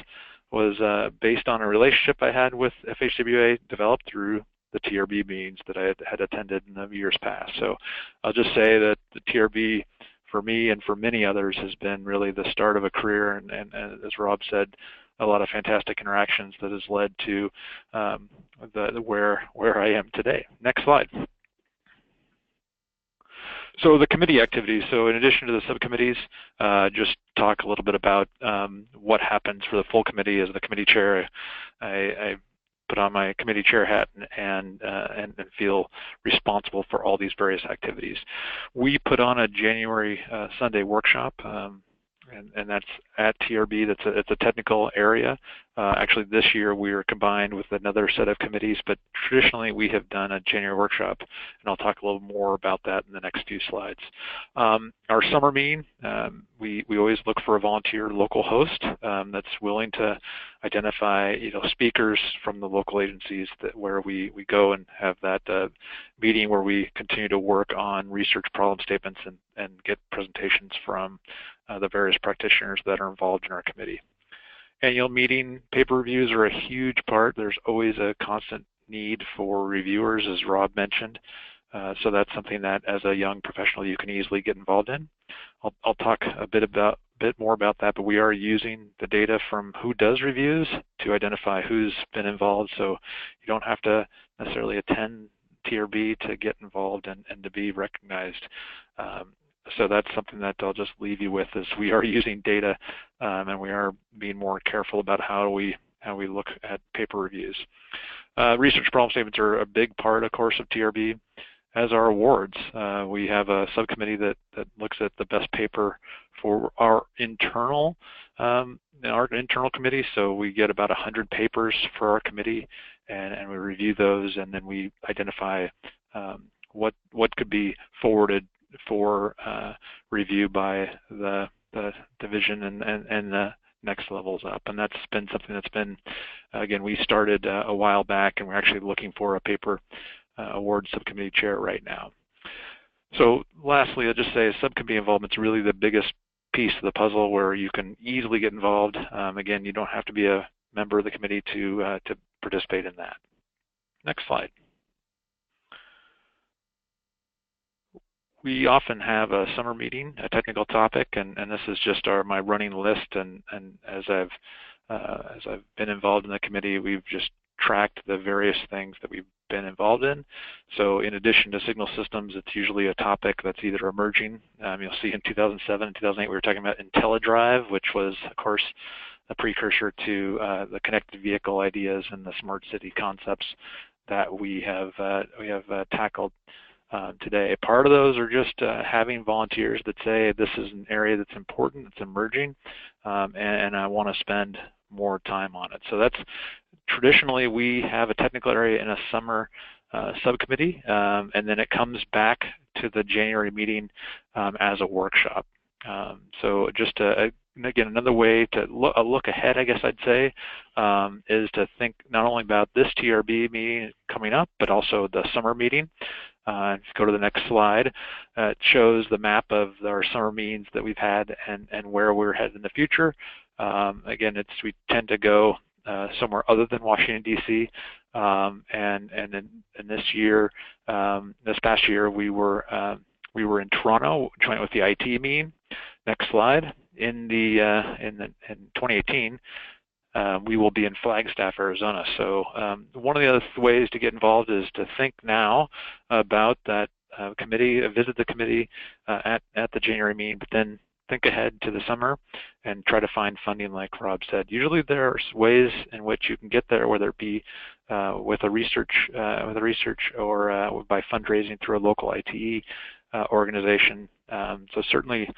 based on a relationship I had with FHWA developed through the TRB meetings that I had attended in the years past. So I'll just say that the TRB, for me and for many others, has been really the start of a career, and as Rob said, a lot of fantastic interactions that has led to where I am today. Next slide. So the committee activities. So in addition to the subcommittees, just talk a little bit about what happens for the full committee. As the committee chair, I put on my committee chair hat and feel responsible for all these various activities. We put on a January Sunday workshop and that's at TRB. It's a technical area. Actually, this year we are combined with another set of committees, but traditionally we have done a January workshop, and I'll talk a little more about that in the next few slides. Our summer meeting, we always look for a volunteer local host that's willing to identify speakers from the local agencies where we go and have that meeting where we continue to work on research problem statements and get presentations from the various practitioners that are involved in our committee. Annual meeting paper reviews are a huge part. There's always a constant need for reviewers, as Rob mentioned. So that's something that, as a young professional, you can easily get involved in. I'll talk a bit more about that, but we are using the data from who does reviews to identify who's been involved. So you don't have to necessarily attend TRB to get involved and to be recognized. So that's something that I'll just leave you with, is we are using data and we are being more careful about how we look at paper reviews. Research problem statements are a big part, of course, of TRB, as are awards. We have a subcommittee that looks at the best paper for our internal committee. So we get about 100 papers for our committee, and we review those, and then we identify what could be forwarded for review by the division and the next levels up. And that's been something that's been, again, we started a while back, and we're actually looking for a paper award subcommittee chair right now. So lastly, I'll just say subcommittee involvement is really the biggest piece of the puzzle where you can easily get involved. Again, you don't have to be a member of the committee to participate in that. Next slide. We often have a summer meeting, a technical topic, and this is just my running list. And as I've been involved in the committee, we've just tracked the various things that we've been involved in. So in addition to signal systems, it's usually a topic that's either emerging. You'll see in 2007 and 2008 we were talking about IntelliDrive, which was, of course, a precursor to the connected vehicle ideas and the smart city concepts that we have tackled today. Part of those are just having volunteers that say this is an area that's important, it's emerging, and I want to spend more time on it. So that's traditionally we have a technical area in a summer subcommittee, and then it comes back to the January meeting as a workshop. So just again, another way to look ahead, I guess I'd say, is to think not only about this TRB meeting coming up, but also the summer meeting. If you go to the next slide, it shows the map of our summer meetings that we've had and where we're headed in the future. Again, we tend to go somewhere other than Washington, D.C. And in this year, this past year, we were in Toronto, joint with the IT meeting. Next slide. In 2018, we will be in Flagstaff, Arizona. So one of the other ways to get involved is to think now about that committee, visit the committee at the January meeting, but then think ahead to the summer and try to find funding, like Rob said. Usually there are ways in which you can get there, whether it be with a research or by fundraising through a local ITE organization. So certainly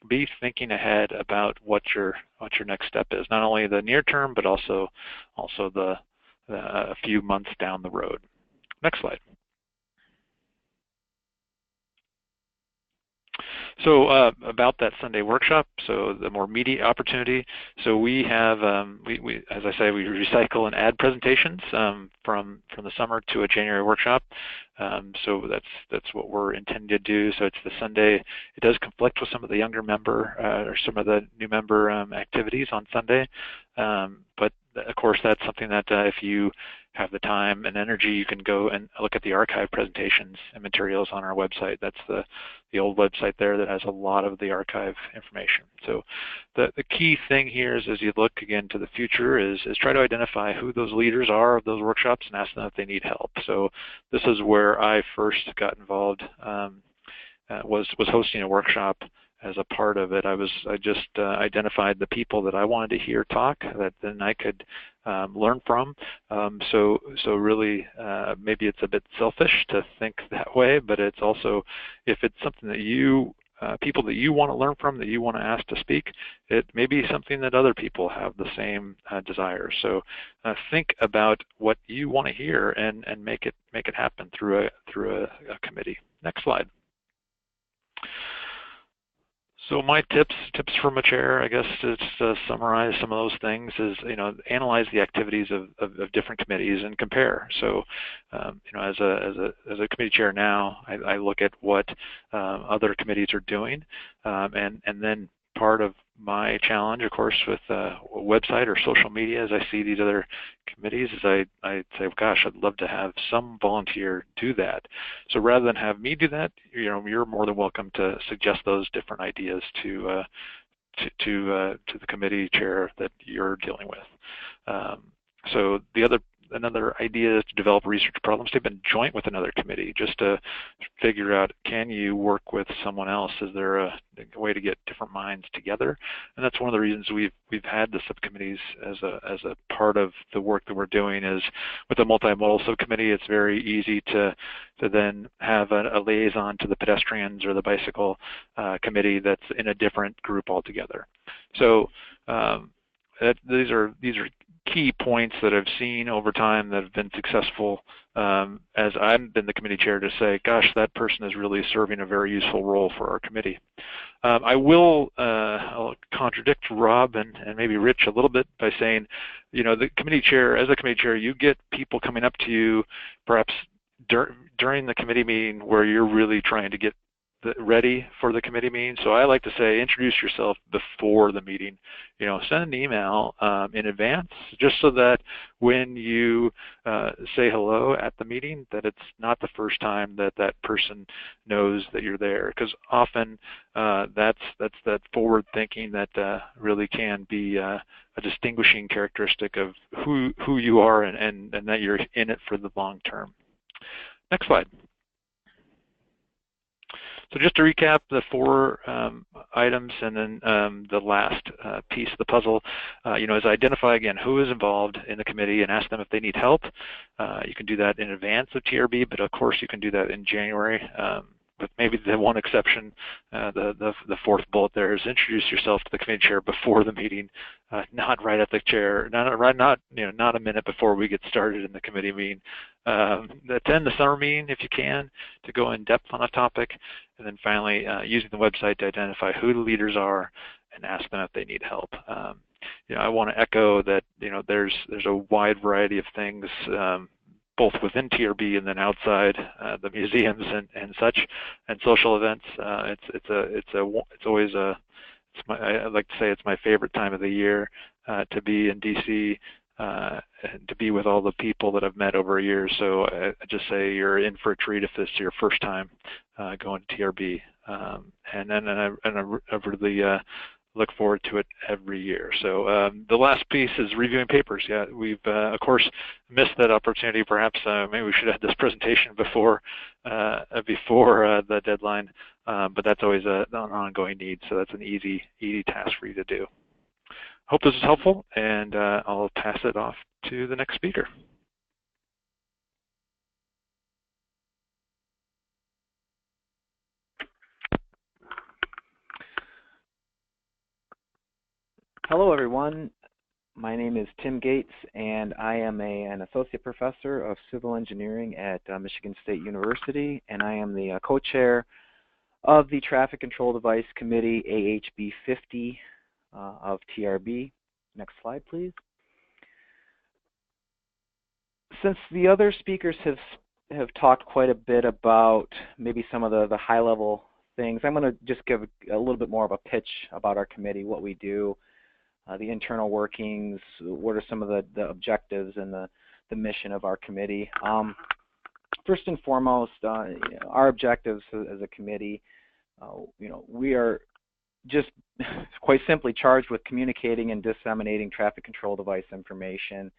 be thinking ahead about what your next step is, not only the near term, but also a few months down the road. Next slide. So about that Sunday workshop, so the more media opportunity. So we have, as I say, we recycle and add presentations from the summer to a January workshop. So that's what we're intending to do. So it's the Sunday. It does conflict with some of the younger member or some of the new member activities on Sunday. But of course, that's something that if you have the time and energy, you can go and look at the archive presentations and materials on our website. That's the old website there that has a lot of the archive information. So the key thing here is, as you look again to the future, is try to identify who those leaders are of those workshops and ask them if they need help. So this is where I first got involved, was hosting a workshop. As a part of it, I just identified the people that I wanted to hear talk that then I could learn from. So really, maybe it's a bit selfish to think that way, but it's also, if it's something that you people that you want to learn from, that you want to ask to speak. It may be something that other people have the same desire. So think about what you want to hear and make it happen through a committee. Next slide. So my tips from a chair, I guess, to summarize some of those things is, analyze the activities of different committees and compare. So, as a committee chair now, I look at what other committees are doing, and then part of my challenge, of course, with a website or social media, as I see these other committees, is I say, gosh, I'd love to have some volunteer do that. So rather than have me do that, you're more than welcome to suggest those different ideas to the committee chair that you're dealing with. So another idea is to develop a research problem statement joint with another committee, just to figure out, can you work with someone else? Is there a way to get different minds together? And that's one of the reasons we've had the subcommittees as a part of the work that we're doing. Is with a multimodal subcommittee, it's very easy to then have a liaison to the pedestrians or the bicycle committee that's in a different group altogether. So these are key points that I've seen over time that have been successful as I've been the committee chair, to say, gosh, that person is really serving a very useful role for our committee. I'll contradict Rob and maybe Rich a little bit by saying, the committee chair, as a committee chair, you get people coming up to you perhaps during the committee meeting where you're really trying to get ready for the committee meeting. So I like to say, introduce yourself before the meeting. Send an email in advance, just so that when you say hello at the meeting, that it's not the first time that person knows that you're there. Because often that's that forward thinking that really can be a distinguishing characteristic of who you are, and that you're in it for the long term. Next slide. So just to recap the 4 items, and then the last piece of the puzzle, is identify again who is involved in the committee and ask them if they need help. You can do that in advance of TRB, but of course you can do that in January. With maybe the one exception, the 4th bullet there is introduce yourself to the committee chair before the meeting, not right at the chair, not a minute before we get started in the committee meeting. Attend the summer meeting if you can, to go in depth on a topic, and then finally using the website to identify who the leaders are and ask them if they need help. I want to echo that there's a wide variety of things, both within TRB and then outside the museums and such, and social events. I like to say it's my favorite time of the year to be in DC, and to be with all the people that I've met over a year. So I just say you're in for a treat if this is your first time going to TRB, and I really look forward to it every year. So the last piece is reviewing papers. Yeah, we've of course missed that opportunity. Perhaps maybe we should have this presentation before the deadline, but that's always an ongoing need. So that's an easy task for you to do. Hope this is helpful, and I'll pass it off to the next speaker. Hello, everyone. My name is Tim Gates, and I am an associate professor of civil engineering at Michigan State University, and I am the co-chair of the Traffic Control Device Committee, AHB 50 of TRB. Next slide, please. Since the other speakers have talked quite a bit about maybe some of the high-level things, I'm going to just give a little bit more of a pitch about our committee, what we do, the internal workings, what are some of the objectives and the mission of our committee. First and foremost, our objectives as a committee, we are just quite simply charged with communicating and disseminating traffic control device information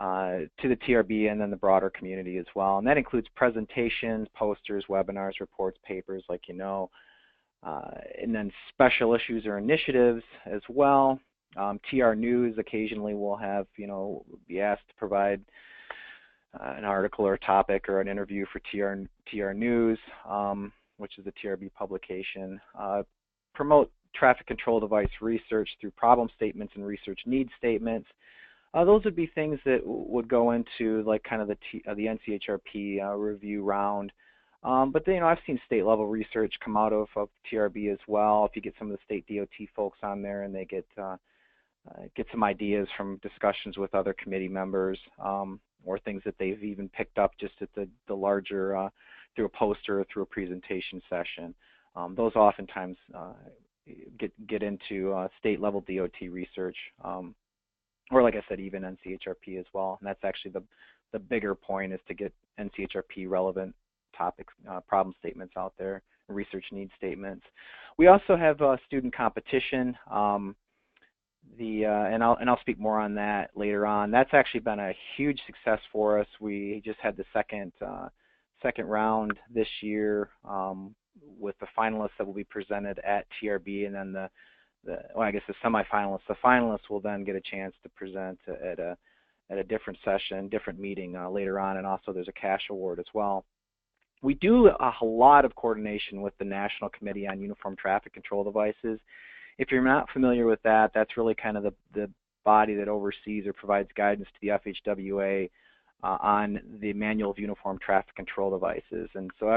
to the TRB and then the broader community as well. And that includes presentations, posters, webinars, reports, papers, and then special issues or initiatives as well. TR News occasionally will have, be asked to provide an article or a topic or an interview for TR News. which is a TRB publication. Promote traffic control device research through problem statements and research need statements. Those would be things that would go into like kind of the NCHRP review round. But then, I've seen state level research come out of TRB as well. If you get some of the state DOT folks on there and they get some ideas from discussions with other committee members, or things that they've even picked up just at the larger, through a poster or through a presentation session. Those oftentimes get into state level DOT research, or like I said, even NCHRP as well. And that's actually the bigger point, is to get NCHRP relevant topics, problem statements out there, research need statements. We also have student competition. And I'll speak more on that later on. That's actually been a huge success for us. We just had the second round this year, with the finalists that will be presented at TRB, and then well, I guess the semifinalists. The finalists will then get a chance to present at a different session, different meeting later on, and also there's a cash award as well. We do a lot of coordination with the National Committee on Uniform Traffic Control Devices. If you're not familiar with that, that's really kind of the body that oversees or provides guidance to the FHWA on the Manual of Uniform Traffic Control Devices. And so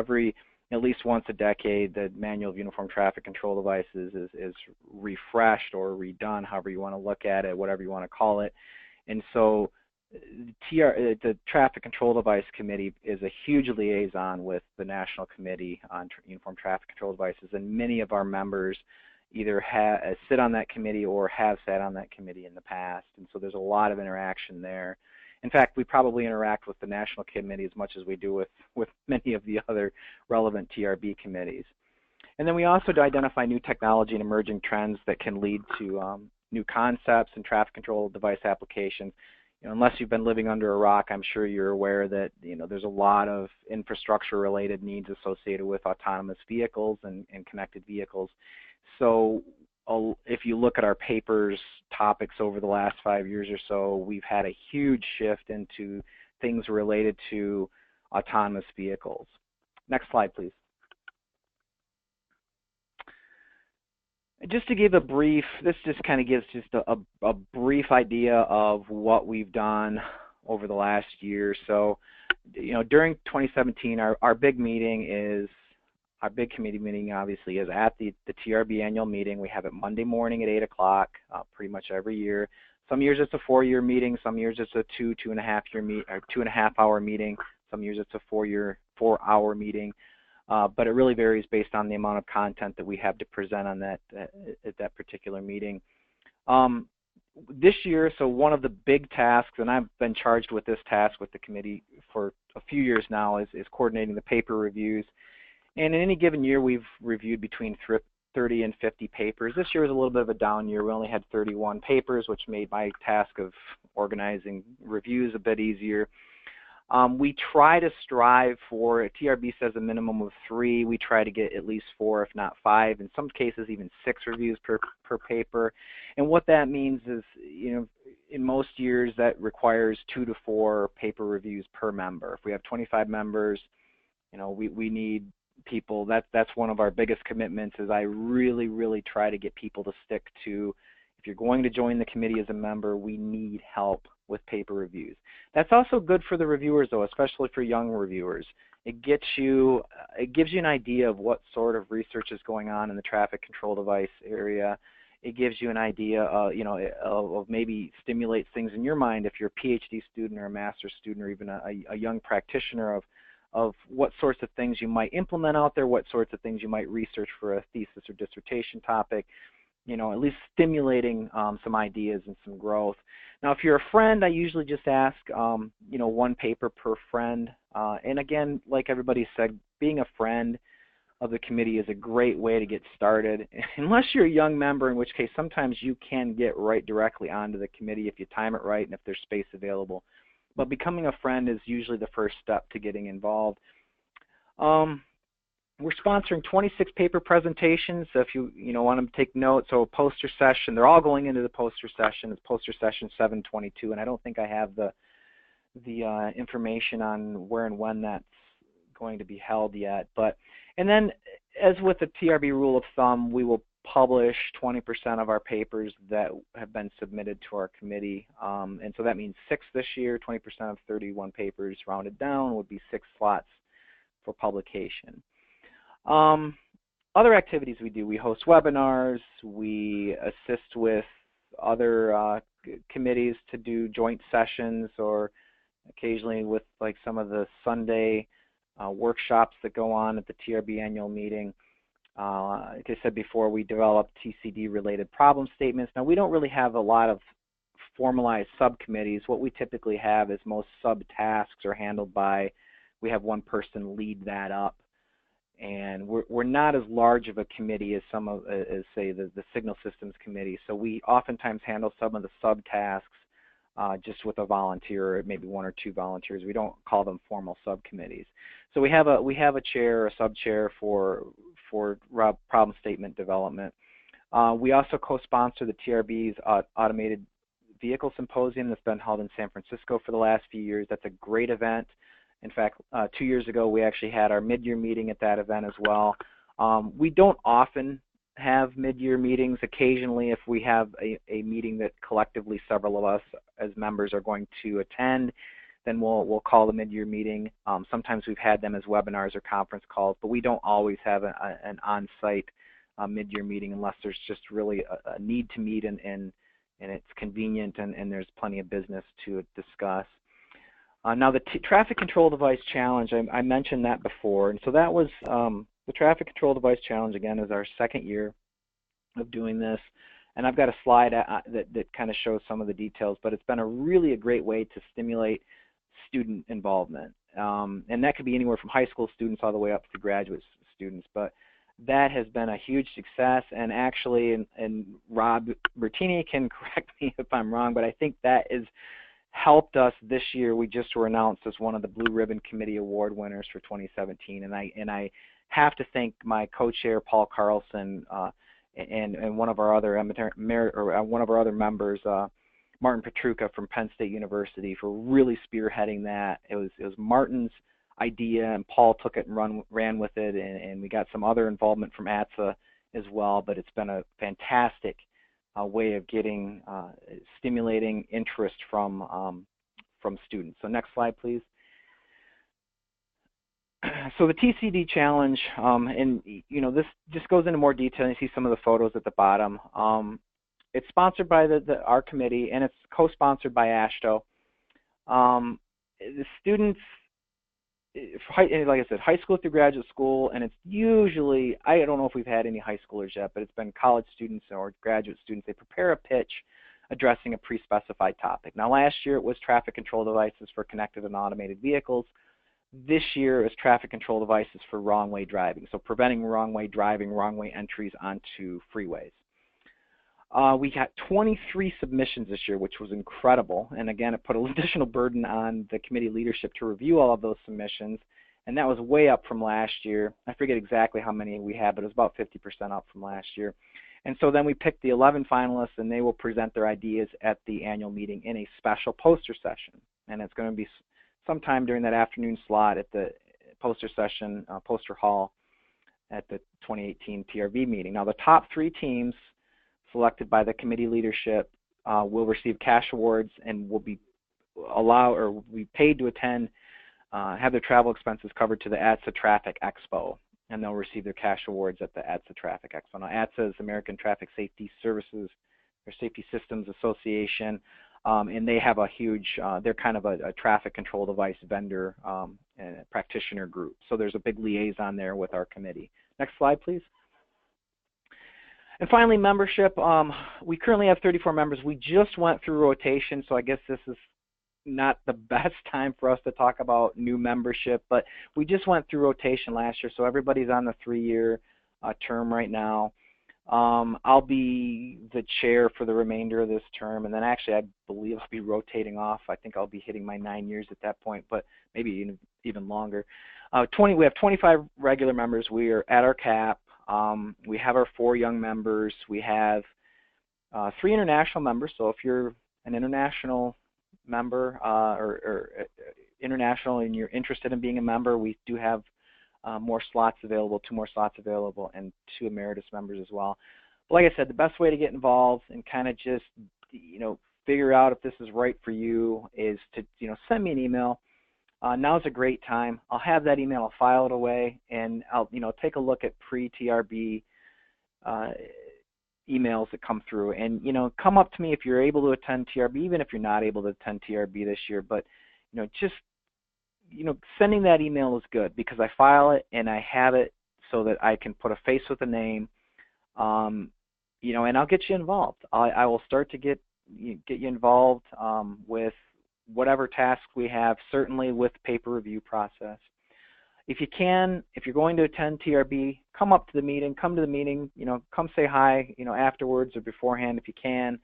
at least once a decade, the Manual of Uniform Traffic Control Devices is refreshed or redone, however you want to look at it, whatever you want to call it. And so the Traffic Control Device Committee is a huge liaison with the National Committee on Uniform Traffic Control Devices, and many of our members either sit on that committee or have sat on that committee in the past. And so there's a lot of interaction there. In fact, we probably interact with the National Committee as much as we do with many of the other relevant TRB committees. And then we also identify new technology and emerging trends that can lead to new concepts and traffic control device applications. Unless you've been living under a rock, I'm sure you're aware that there's a lot of infrastructure-related needs associated with autonomous vehicles and connected vehicles. So if you look at our papers topics over the last 5 years or so, we've had a huge shift into things related to autonomous vehicles. Next slide, please. Just to give a brief, this just kind of gives just a brief idea of what we've done over the last year. So, during 2017, our big meeting is, our big committee meeting obviously is at the TRB annual meeting. We have it Monday morning at 8 o'clock, pretty much every year. Some years it's a 4-year meeting, some years it's a 2.5-hour meeting, some years it's a 4-hour meeting. But it really varies based on the amount of content that we have to present on that at that particular meeting. This year, so one of the big tasks, and I've been charged with this task with the committee for a few years now, is coordinating the paper reviews. And in any given year, we've reviewed between 30 and 50 papers. This year was a little bit of a down year. We only had 31 papers, which made my task of organizing reviews a bit easier. We try to strive for, TRB says a minimum of 3. We try to get at least 4, if not 5, in some cases even 6 reviews per paper. And what that means is, in most years that requires 2 to 4 paper reviews per member. If we have 25 members, we need people. That's one of our biggest commitments, is I really, really try to get people to stick to, if you're going to join the committee as a member, we need help with paper reviews. That's also good for the reviewers, though, especially for young reviewers. It gives you an idea of what sort of research is going on in the traffic control device area. It gives you an idea, of maybe stimulates things in your mind if you're a PhD student or a master's student or even a young practitioner of what sorts of things you might implement out there, what sorts of things you might research for a thesis or dissertation topic. At least stimulating some ideas and some growth. Now, if you're a friend, I usually just ask, 1 paper per friend. And again, like everybody said, being a friend of the committee is a great way to get started. Unless you're a young member, in which case sometimes you can get right directly onto the committee if you time it right and if there's space available. But becoming a friend is usually the first step to getting involved. We're sponsoring 26 paper presentations, so if you want to take notes. So a poster session, they're all going into the poster session. It's poster session 722, and I don't think I have the information on where and when that's going to be held yet. And then as with the TRB rule of thumb, we will publish 20% of our papers that have been submitted to our committee. And so that means 6 this year, 20% of 31 papers rounded down would be 6 slots for publication. Other activities we do, we host webinars, we assist with other committees to do joint sessions, or occasionally with like some of the Sunday workshops that go on at the TRB annual meeting. Like I said before, we develop TCD-related problem statements. Now, we don't really have a lot of formalized subcommittees. What we typically have is most subtasks are handled by, we have one person lead that up. And we're not as large of a committee as some of, as say, the Signal Systems Committee. So we oftentimes handle some of the subtasks just with a volunteer, maybe 1 or 2 volunteers. We don't call them formal subcommittees. So we have a chair, a sub-chair for problem statement development. We also co-sponsor the TRB's Automated Vehicle Symposium that's been held in San Francisco for the last few years. That's a great event. In fact, 2 years ago, we actually had our mid-year meeting at that event as well. We don't often have mid-year meetings. Occasionally, if we have a meeting that collectively several of us as members are going to attend, then we'll call the mid-year meeting. Sometimes we've had them as webinars or conference calls, but we don't always have an on-site mid-year meeting unless there's just really a need to meet and it's convenient and there's plenty of business to discuss. Now the Traffic Control Device Challenge, I mentioned that before, and so that was the Traffic Control Device Challenge, again, is our 2nd year of doing this, and I've got a slide that kind of shows some of the details, but it's been a great way to stimulate student involvement, and that could be anywhere from high school students all the way up to graduate students, but that has been a huge success, and actually, and Rob Bertini can correct me if I'm wrong, but I think that is helped us this year. We just were announced as one of the Blue Ribbon Committee Award winners for 2017, and I have to thank my co-chair Paul Carlson and one of our other members, Martin Petruka from Penn State University, for really spearheading that. It was Martin's idea, and Paul took it and ran with it, and we got some other involvement from ATSA as well. But it's been a fantastic way of getting stimulating interest from students. So next slide, please. So the TCD challenge, and this just goes into more detail. You see some of the photos at the bottom. It's sponsored by our committee, and it's co-sponsored by AASHTO. The students, like I said, high school through graduate school, and it's usually, I don't know if we've had any high schoolers yet, but it's been college students or graduate students. They prepare a pitch addressing a pre-specified topic. Now last year it was traffic control devices for connected and automated vehicles. This year is traffic control devices for wrong-way driving, so preventing wrong-way driving, wrong-way entries onto freeways. We got 23 submissions this year, which was incredible, and again, it put an additional burden on the committee leadership to review all of those submissions, and that was way up from last year. I forget exactly how many we had, but it was about 50% up from last year. And so then we picked the 11 finalists, and they will present their ideas at the annual meeting in a special poster session, and it's going to be sometime during that afternoon slot at the poster session, poster hall at the 2018 TRV meeting. Now the top 3 teams selected by the committee leadership will receive cash awards and will be paid to attend, have their travel expenses covered to the ATSA Traffic Expo, and they'll receive their cash awards at the ATSA Traffic Expo. Now ATSA is American Traffic Safety Services or Safety Systems Association. And they have a huge, they're kind of a traffic control device vendor and a practitioner group. So there's a big liaison there with our committee. Next slide, please. And finally, membership. We currently have 34 members. We just went through rotation, so I guess this is not the best time for us to talk about new membership, but we just went through rotation last year, so everybody's on the 3-year term right now. I'll be the chair for the remainder of this term, and then actually I believe I'll be rotating off. I think I'll be hitting my 9 years at that point, but maybe even longer. We have 25 regular members. We are at our cap. We have our 4 young members. We have 3 international members, so if you're an international member or international and you're interested in being a member, we do have more slots available, 2 more slots available, and 2 emeritus members as well. But like I said, the best way to get involved and kind of just, figure out if this is right for you is to, send me an email. Now's a great time. I'll have that email, I'll file it away, and I'll, take a look at pre-TRB emails that come through. And, come up to me if you're able to attend TRB, even if you're not able to attend TRB this year. But, just, sending that email is good because I file it and I have it so that I can put a face with a name, and I'll get you involved. I will start to get you involved with whatever tasks we have, certainly with paper review process. If you can, if you're going to attend TRB, come up to the meeting, come say hi, afterwards or beforehand if you can.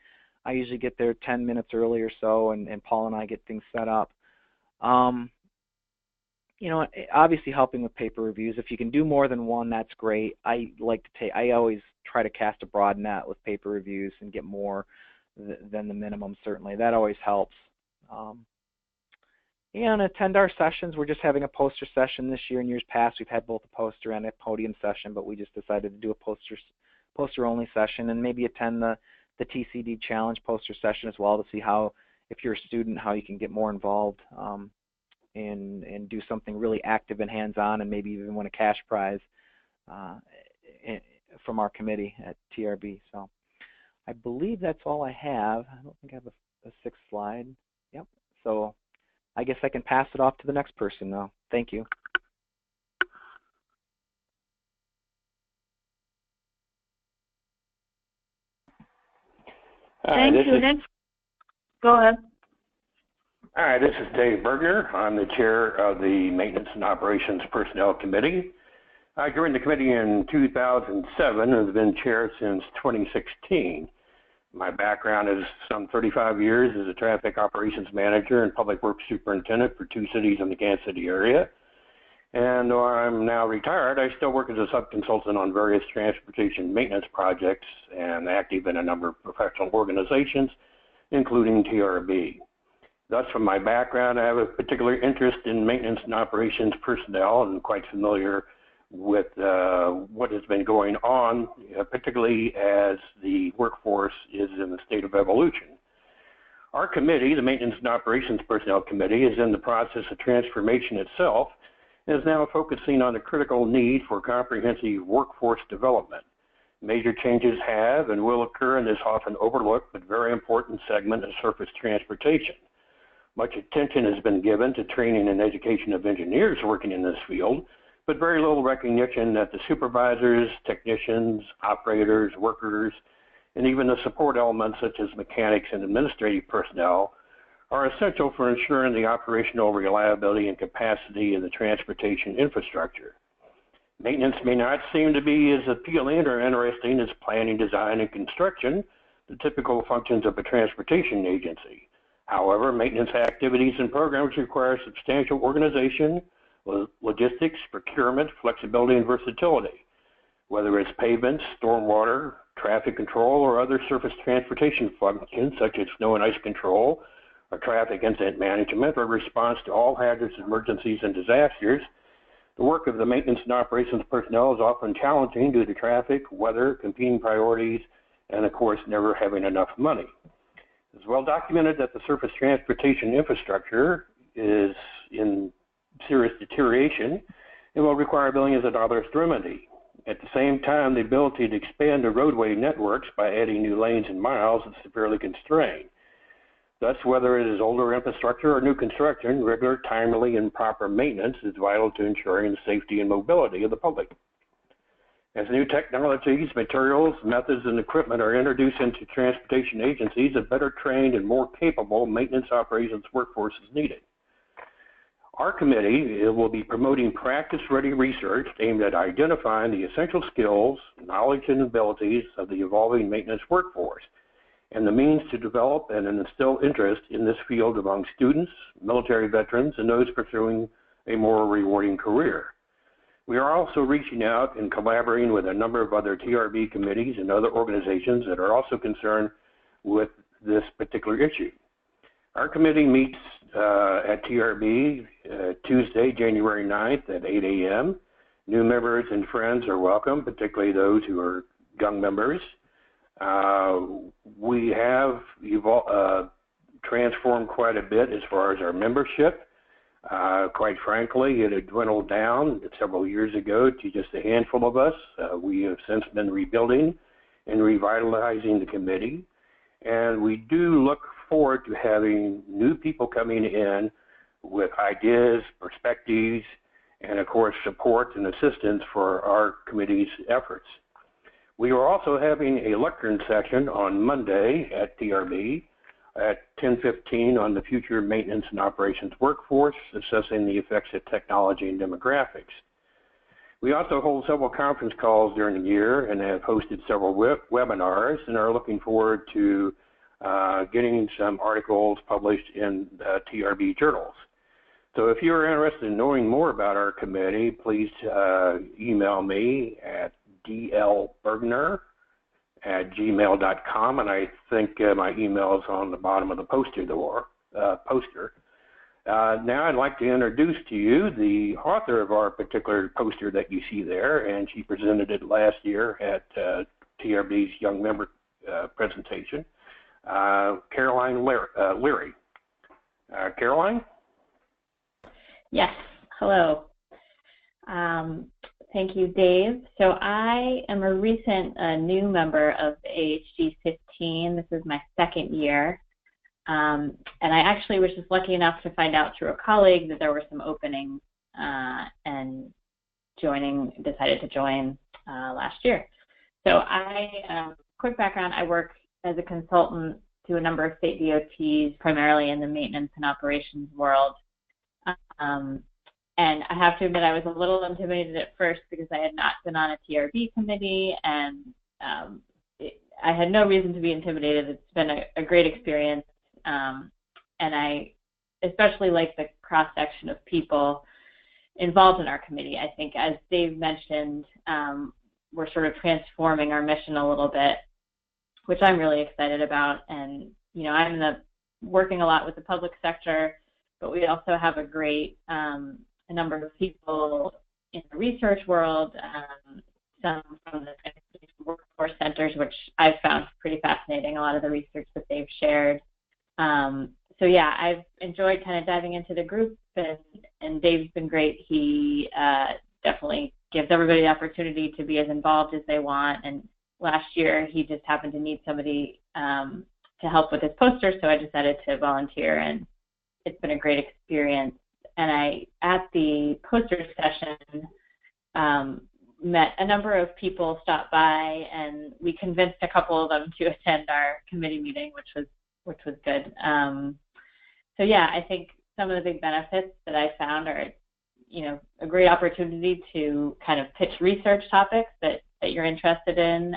I usually get there 10 minutes early or so, and Paul and I get things set up. Obviously helping with paper reviews. If you can do more than one, that's great. I always try to cast a broad net with paper reviews and get more than the minimum, certainly. That always helps. And attend our sessions. We're just having a poster session this year. In years past, we've had both a poster and a podium session, but we just decided to do a poster-only session, and maybe attend the TCD Challenge poster session as well to see how, if you're a student, how you can get more involved and do something really active and hands-on, and maybe even win a cash prize from our committee at TRB. So I believe that's all I have. I don't think I have a 6th slide. Yep. So I guess I can pass it off to the next person now. Thank you. Thank you. Next, go ahead. Hi, this is Dave Bergner. I'm the chair of the Maintenance and Operations Personnel Committee. I joined the committee in 2007 and have been chair since 2016. My background is some 35 years as a traffic operations manager and public works superintendent for 2 cities in the Kansas City area. And though I'm now retired, I still work as a subconsultant on various transportation maintenance projects and active in a number of professional organizations, including TRB. Thus, from my background, I have a particular interest in maintenance and operations personnel and quite familiar with what has been going on, particularly as the workforce is in the state of evolution. Our committee, the Maintenance and Operations Personnel Committee, is in the process of transformation itself and is now focusing on the critical need for comprehensive workforce development. Major changes have and will occur in this often overlooked but very important segment of surface transportation. Much attention has been given to training and education of engineers working in this field, but very little recognition that the supervisors, technicians, operators, workers, and even the support elements such as mechanics and administrative personnel are essential for ensuring the operational reliability and capacity of the transportation infrastructure. Maintenance may not seem to be as appealing or interesting as planning, design, and construction, the typical functions of a transportation agency. However, maintenance activities and programs require substantial organization, logistics, procurement, flexibility, and versatility. Whether it's pavements, stormwater, traffic control, or other surface transportation functions such as snow and ice control, or traffic incident management, or response to all hazards, emergencies, and disasters, the work of the maintenance and operations personnel is often challenging due to traffic, weather, competing priorities, and of course, never having enough money. It's well documented that the surface transportation infrastructure is in serious deterioration and will require billions of dollars to remedy. At the same time, the ability to expand the roadway networks by adding new lanes and miles is severely constrained. Thus, whether it is older infrastructure or new construction, regular, timely, and proper maintenance is vital to ensuring the safety and mobility of the public. As new technologies, materials, methods, and equipment are introduced into transportation agencies, a better trained and more capable maintenance operations workforce is needed. Our committee will be promoting practice-ready research aimed at identifying the essential skills, knowledge, and abilities of the evolving maintenance workforce, and the means to develop and instill interest in this field among students, military veterans, and those pursuing a more rewarding career. We are also reaching out and collaborating with a number of other TRB committees and other organizations that are also concerned with this particular issue. Our committee meets at TRB Tuesday, January 9th at 8 a.m. New members and friends are welcome, particularly those who are young members. We have transformed quite a bit as far as our membership. Quite frankly, it had dwindled down several years ago to just a handful of us. We have since been rebuilding and revitalizing the committee, and we do look forward to having new people coming in with ideas, perspectives, and of course support and assistance for our committee's efforts. We are also having a lectern session on Monday at TRB at 10:15 on the future maintenance and operations workforce, assessing the effects of technology and demographics. We also hold several conference calls during the year and have hosted several webinars and are looking forward to getting some articles published in TRB journals. So if you're interested in knowing more about our committee, please email me at dlbergner@gmail.com, and I think my email is on the bottom of the poster. Now I'd like to introduce to you the author of our particular poster that you see there, and she presented it last year at TRB's Young Member presentation, Caroline Leary. Caroline? Yes, hello. Thank you, Dave. So I am a recent new member of AHG 15. This is my second year. And I actually was just lucky enough to find out through a colleague that there were some openings and decided to join last year. So quick background, I work as a consultant to a number of state DOTs, primarily in the maintenance and operations world. And I have to admit I was a little intimidated at first because I had not been on a TRB committee, and I had no reason to be intimidated. It's been a great experience, and I especially like the cross-section of people involved in our committee. I think, as Dave mentioned, we're sort of transforming our mission a little bit, which I'm really excited about. And, you know, I'm working a lot with the public sector, but we also have a great a number of people in the research world, some from the workforce centers, which I've found pretty fascinating, a lot of the research that they've shared. So yeah, I've enjoyed kind of diving into the group, and Dave's been great. He definitely gives everybody the opportunity to be as involved as they want. And last year, he just happened to need somebody to help with his poster, so I decided to volunteer, and it's been a great experience. And at the poster session, met a number of people, stopped by, and we convinced a couple of them to attend our committee meeting, which was good. So yeah, I think some of the big benefits that I found are, you know, a great opportunity to kind of pitch research topics that you're interested in,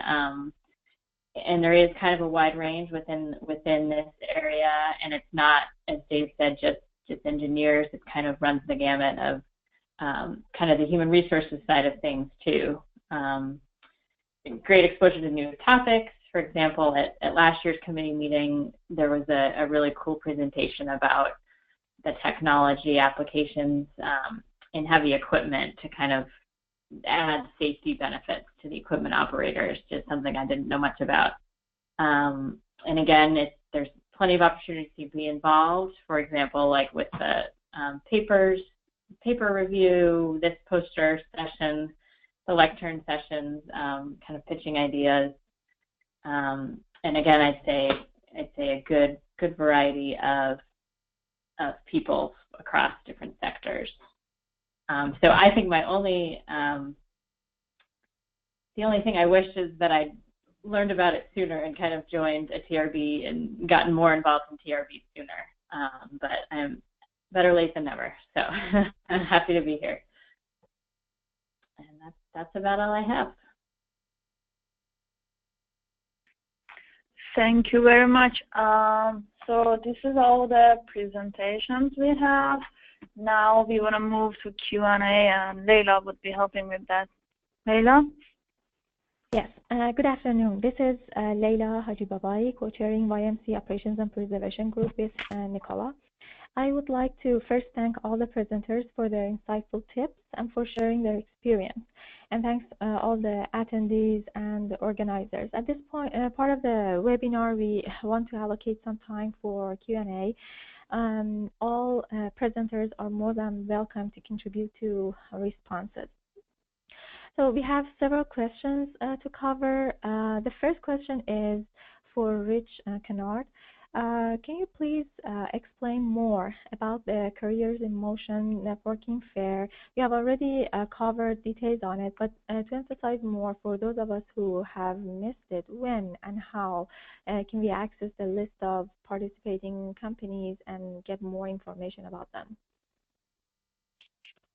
and there is kind of a wide range within this area, and it's not, as Dave said, just engineers. It kind of runs the gamut of kind of the human resources side of things too. Great exposure to new topics. For example, at last year's committee meeting, there was a really cool presentation about the technology applications in heavy equipment to kind of add safety benefits to the equipment operators, just something I didn't know much about. And again, there's plenty of opportunities to be involved. For example, like with the paper review, this poster session, the lectern sessions, kind of pitching ideas. And again, I'd say a good variety of people across different sectors. So I think the only thing I wish is that I'd learned about it sooner and kind of joined a TRB and gotten more involved in TRB sooner. But I'm better late than never. So I'm happy to be here. And that's about all I have. Thank you very much. So this is all the presentations we have. Now we want to move to Q&A, and Leila would be helping with that. Leila? Yes, good afternoon. This is Leila Hajibabai, co-chairing YMC Operations and Preservation Group with Nicola. I would like to first thank all the presenters for their insightful tips and for sharing their experience. And thanks all the attendees and the organizers. At this point, part of the webinar, we want to allocate some time for Q&A. All presenters are more than welcome to contribute to responses. So we have several questions to cover. The first question is for Rich Canard. Can you please explain more about the Careers in Motion networking fair? You have already covered details on it, but to emphasize more for those of us who have missed it, when and how can we access the list of participating companies and get more information about them?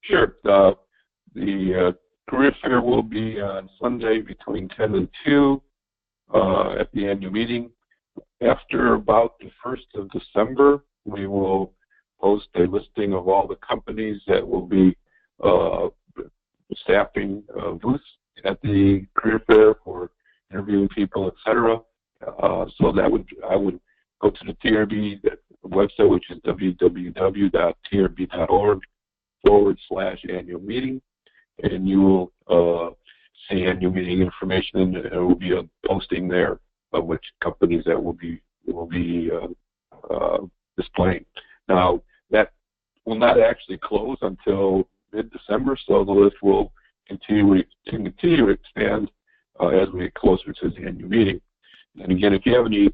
Sure. The Career Fair will be on Sunday between 10 and 2 at the annual meeting. After about the 1st of December, we will post a listing of all the companies that will be staffing booths at the Career Fair for interviewing people, etc. So that I would go to the TRB website, which is www.trb.org/annual meeting, and you will see annual meeting information, and there will be a posting there of which companies that will be displaying. Now, that will not actually close until mid-December, so the list will continue to expand as we get closer to the annual meeting. And again, if you have any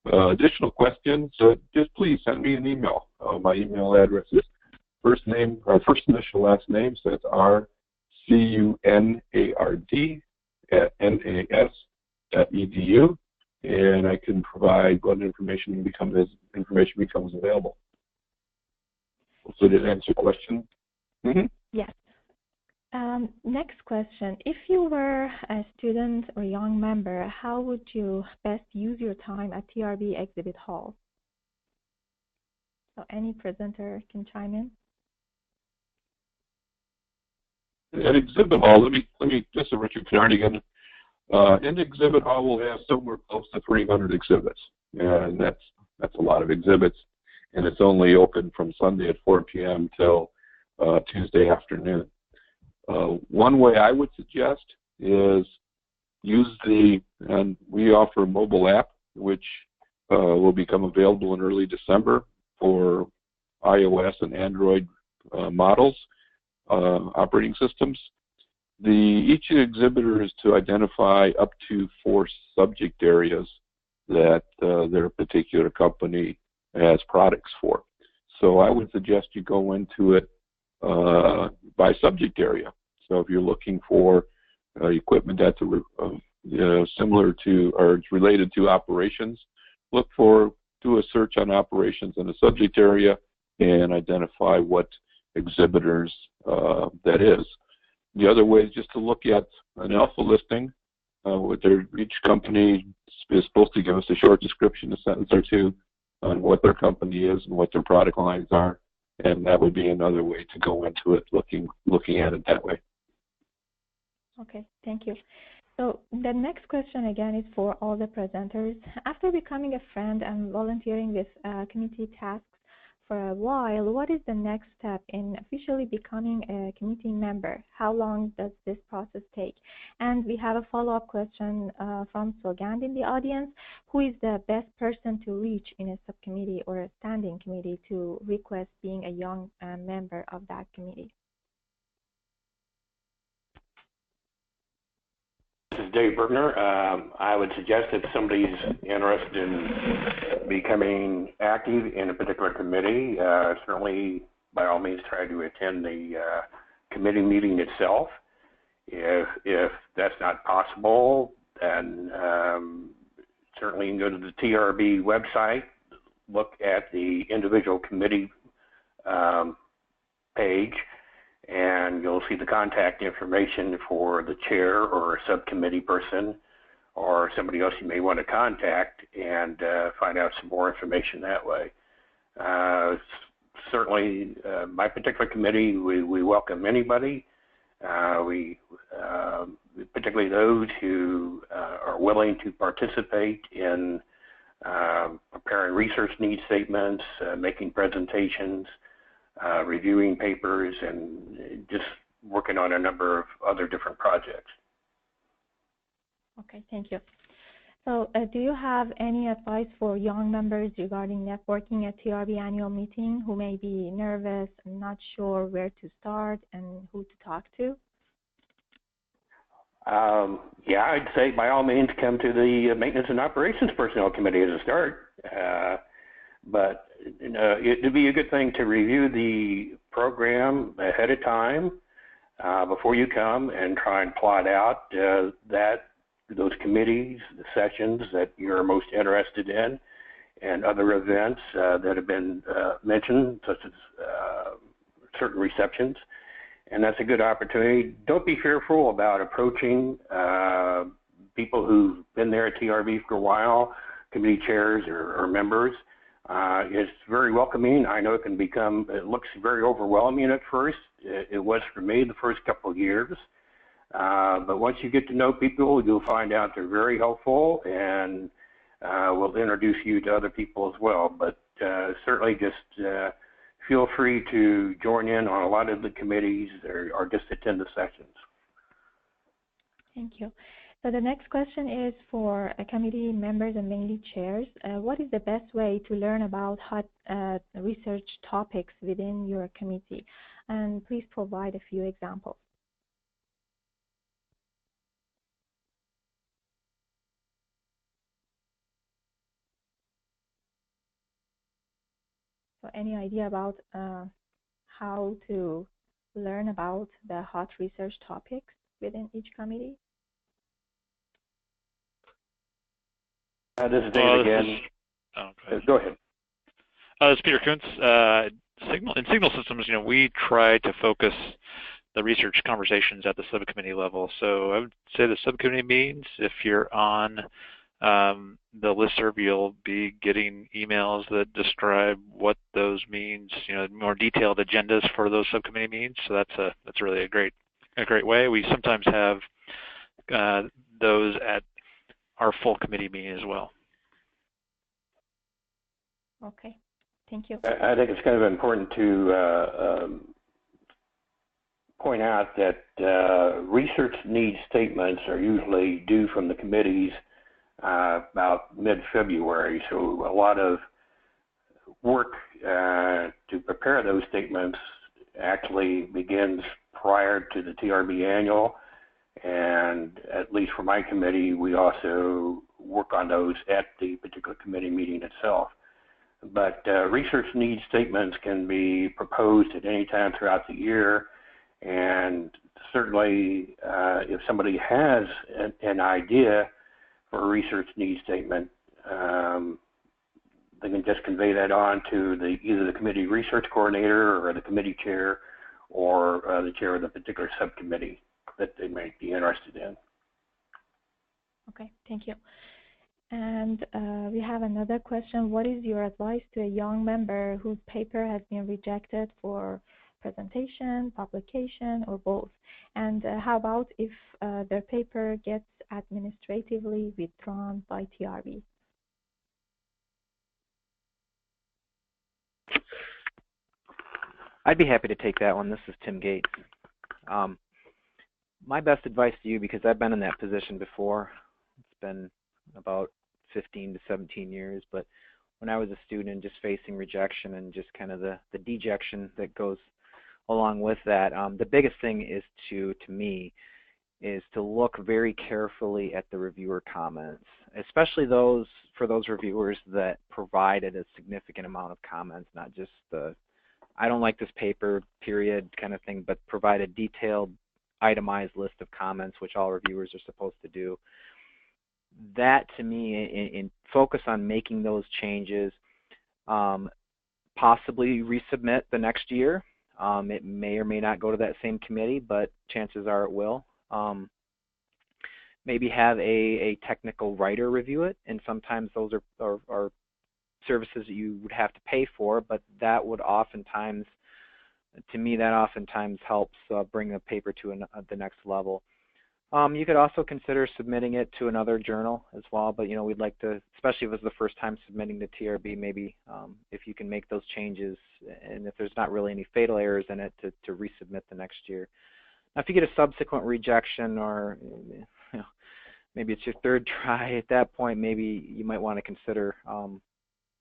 additional questions, just please send me an email. My email address is first initial last name, so it's rcunard@nas.edu. And I can provide what information becomes available. So did that answer your question? Mm-hmm. Yes. Next question. If you were a student or young member, how would you best use your time at TRB Exhibit Hall? So any presenter can chime in. At Exhibit Hall, let me just Richard Canard again. In Exhibit Hall, we'll have somewhere close to 300 exhibits, and that's a lot of exhibits, and it's only open from Sunday at 4 p.m. till Tuesday afternoon. One way I would suggest is and we offer a mobile app, which will become available in early December for iOS and Android models, operating systems. Each exhibitor is to identify up to 4 subject areas that their particular company has products for. So I would suggest you go into it by subject area. So if you're looking for equipment that's similar to or it's related to operations, do a search on operations in a subject area and identify what exhibitors that is. The other way is just to look at an alpha listing. Each company is supposed to give us a short description, a sentence or two, on what their company is and what their product lines are, and that would be another way to go into it, looking at it that way. Okay, thank you. So the next question again is for all the presenters. After becoming a friend and volunteering with committee tasks for a while, what is the next step in officially becoming a committee member? How long does this process take? And we have a follow-up question from Sogand in the audience. Who is the best person to reach in a subcommittee or a standing committee to request being a young member of that committee? This is Dave Bergner. I would suggest if somebody's interested in becoming active in a particular committee, certainly by all means try to attend the committee meeting itself. If that's not possible, then certainly you can go to the TRB website, look at the individual committee page, and you'll see the contact information for the chair or a subcommittee person or somebody else you may want to contact, and find out some more information that way. Certainly, my particular committee, we welcome anybody. Particularly those who are willing to participate in preparing research needs statements, making presentations, reviewing papers, and just working on a number of other different projects. Okay, thank you. So do you have any advice for young members regarding networking at TRB annual meeting who may be nervous and not sure where to start and who to talk to? Yeah, I'd say by all means come to the Maintenance and Operations Personnel Committee as a start. But it'd be a good thing to review the program ahead of time before you come and try and plot out those committees, the sessions that you're most interested in, and other events that have been mentioned, such as certain receptions. And that's a good opportunity. Don't be fearful about approaching people who've been there at TRB for a while, committee chairs or members. It's very welcoming. I know it looks very overwhelming at first. It was for me the first couple of years. But once you get to know people, you'll find out they're very helpful and will introduce you to other people as well. But certainly just feel free to join in on a lot of the committees or just attend the sessions. Thank you. So the next question is for committee members and mainly chairs. What is the best way to learn about hot research topics within your committee? And please provide a few examples. So any idea about how to learn about the hot research topics within each committee? This is Dave again. Go ahead. This is Peter Kuntz. In signal systems, we try to focus the research conversations at the subcommittee level. So I would say the subcommittee meetings, if you're on the listserv, you'll be getting emails that describe what those means, more detailed agendas for those subcommittee meetings. So that's really a great way. We sometimes have those at our full committee meeting as well. Okay, thank you. I think it's kind of important to point out that research needs statements are usually due from the committees about mid-February. So a lot of work to prepare those statements actually begins prior to the TRB annual. And at least for my committee, we also work on those at the particular committee meeting itself. But research needs statements can be proposed at any time throughout the year. And certainly, if somebody has an idea for a research needs statement, they can just convey that on to either the committee research coordinator or the committee chair or the chair of the particular subcommittee that they might be interested in. Okay, thank you. And we have another question. What is your advice to a young member whose paper has been rejected for presentation, publication, or both? And how about if their paper gets administratively withdrawn by TRB? I'd be happy to take that one. This is Tim Gates. My best advice to you, because I've been in that position before, it's been about 15 to 17 years, but when I was a student and just facing rejection and just kind of the dejection that goes along with that, the biggest thing is to me, is to look very carefully at the reviewer comments, especially for those reviewers that provided a significant amount of comments, not just the I don't like this paper, period, kind of thing, but provide a detailed, itemized list of comments, which all reviewers are supposed to do. That, to me, in focus on making those changes, possibly resubmit the next year. It may or may not go to that same committee, but chances are it will. Maybe have a technical writer review it, and sometimes those are services that you would have to pay for, but that would oftentimes, to me, that oftentimes helps bring the paper to the next level. You could also consider submitting it to another journal as well, but we'd like to, especially if it's the first time submitting to TRB, maybe if you can make those changes, and if there's not really any fatal errors in it, to resubmit the next year. Now, if you get a subsequent rejection, or maybe it's your third try, at that point maybe you might want to consider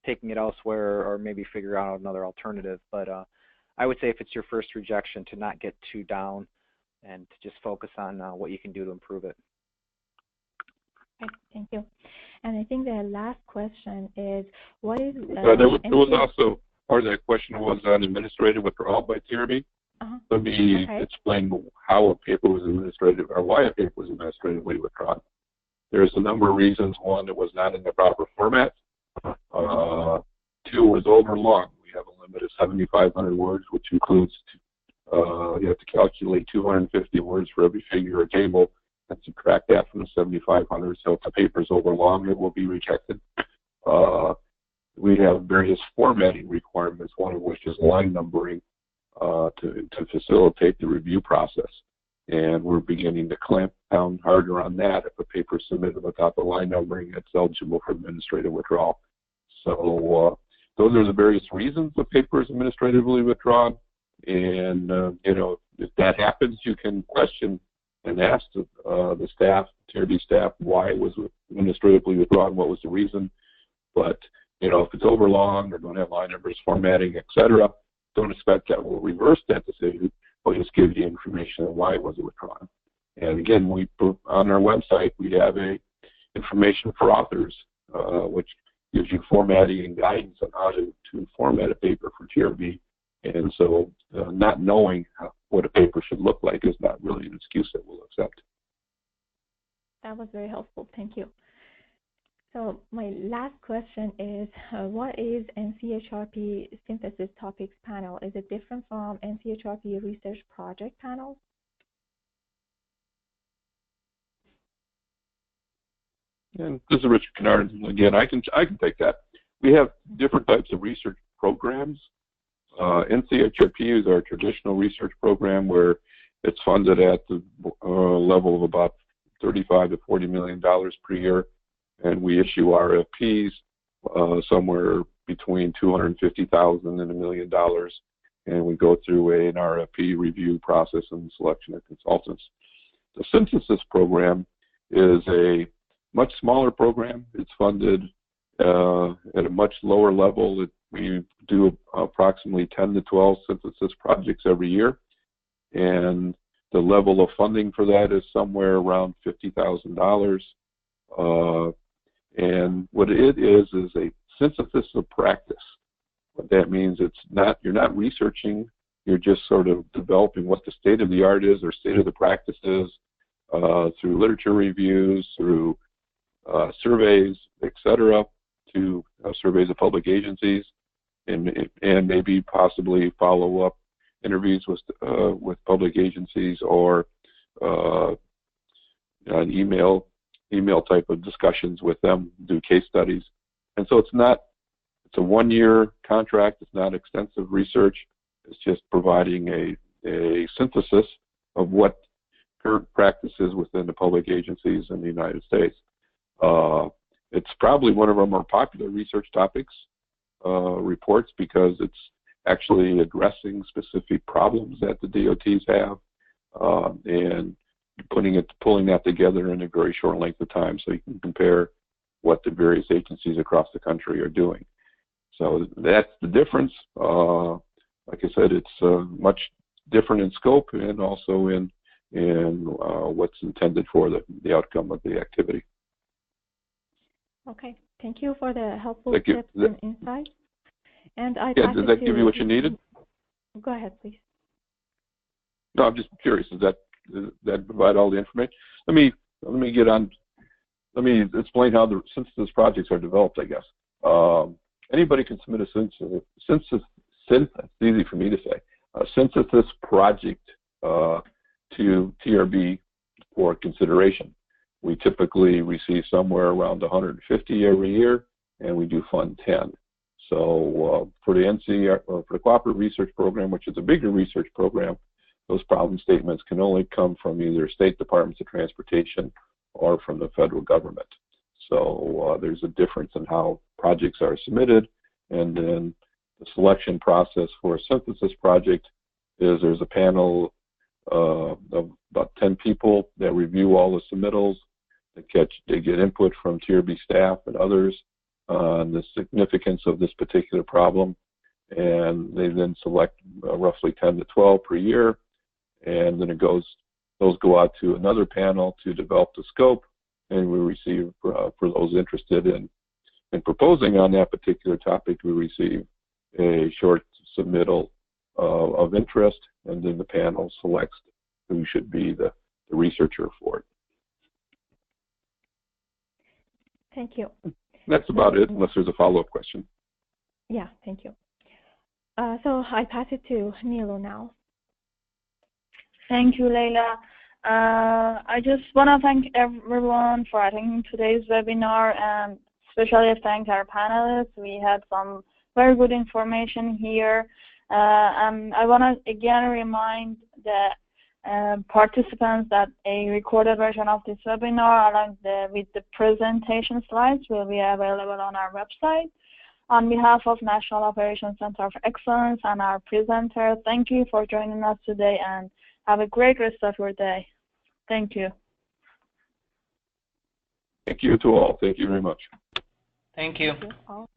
taking it elsewhere, or maybe figure out another alternative. But I would say if it's your first rejection, to not get too down, and to just focus on what you can do to improve it. Okay, thank you. And I think the last question is, what is... there was also, part of that question was on administrative withdrawal by TRB. Let me explain how a paper was administrative, or why a paper was administratively withdrawn. There's a number of reasons. One, it was not in the proper format. Two, it was overlong. We have a limit of 7,500 words, which includes you have to calculate 250 words for every figure or table and subtract that from the 7,500. So if the paper is overlong, it will be rejected. We have various formatting requirements, one of which is line numbering to facilitate the review process. And we're beginning to clamp down harder on that. If a paper is submitted without the line numbering, it's eligible for administrative withdrawal. So those are the various reasons the paper is administratively withdrawn. And, if that happens, you can question and ask the staff, TRB staff, why it was administratively withdrawn, what was the reason. But, if it's overlong or don't have line numbers, formatting, etc., don't expect that we'll reverse that decision. We'll just give you information on why it was withdrawn. And again, on our website, we have information for authors, which gives you formatting and guidance on how to format a paper for TRB. And so not knowing what a paper should look like is not really an excuse that we'll accept. That was very helpful. Thank you. So my last question is, what is NCHRP Synthesis Topics Panel? Is it different from NCHRP Research Project Panel? And this is Richard Canard. Again, I can take that. We have different types of research programs. NCHRP is our traditional research program, where it's funded at the level of about $35 to $40 million per year, and we issue RFPs somewhere between $250,000 and $1 million, and we go through an RFP review process and selection of consultants. The synthesis program is a much smaller program. It's funded at a much lower level. We do approximately 10 to 12 synthesis projects every year, and the level of funding for that is somewhere around $50,000. And what it is a synthesis of practice. What that means, you're not researching, you're just sort of developing what the state of the art is or state of the practice is through literature reviews, through surveys, etc., to surveys of public agencies, and maybe possibly follow-up interviews with public agencies, or an email type of discussions with them, do case studies. And so it's a one-year contract. It's not extensive research. It's just providing a synthesis of what current practice is within the public agencies in the United States. It's probably one of our more popular research topics reports, because it's actually addressing specific problems that the DOTs have, and pulling that together in a very short length of time, so you can compare what the various agencies across the country are doing. So that's the difference. Like I said, it's much different in scope and also in what's intended for the outcome of the activity. Okay, thank you for the helpful tips and insights. And does that give you what you needed? Go ahead, please. No, I'm just curious. Does that provide all the information? Let me explain how the synthesis projects are developed, I guess. Anybody can submit a synthesis, it's easy for me to say, a synthesis project to TRB for consideration. We typically receive somewhere around 150 every year, and we do fund 10. So for the Cooperative Research Program, which is a bigger research program, those problem statements can only come from either state departments of transportation or from the federal government. So there's a difference in how projects are submitted, and then the selection process for a synthesis project is there's a panel of about 10 people that review all the submittals. They get input from TRB staff and others on the significance of this particular problem, and they then select roughly 10 to 12 per year, and then those go out to another panel to develop the scope, and we receive, for those interested in proposing on that particular topic, we receive a short submittal of interest, and then the panel selects who should be the researcher for it. Thank you. That's about it, unless there's a follow-up question. Yeah, thank you. So I pass it to Nilo now. Thank you, Leila. I just want to thank everyone for attending today's webinar, and especially thank our panelists. We had some very good information here. And I want to again remind the participants that a recorded version of this webinar along with the presentation slides will be available on our website. On behalf of National Operations Center of Excellence and our presenter, thank you for joining us today, and have a great rest of your day. Thank you. Thank you to all. Thank you very much. Thank you. Thank you all.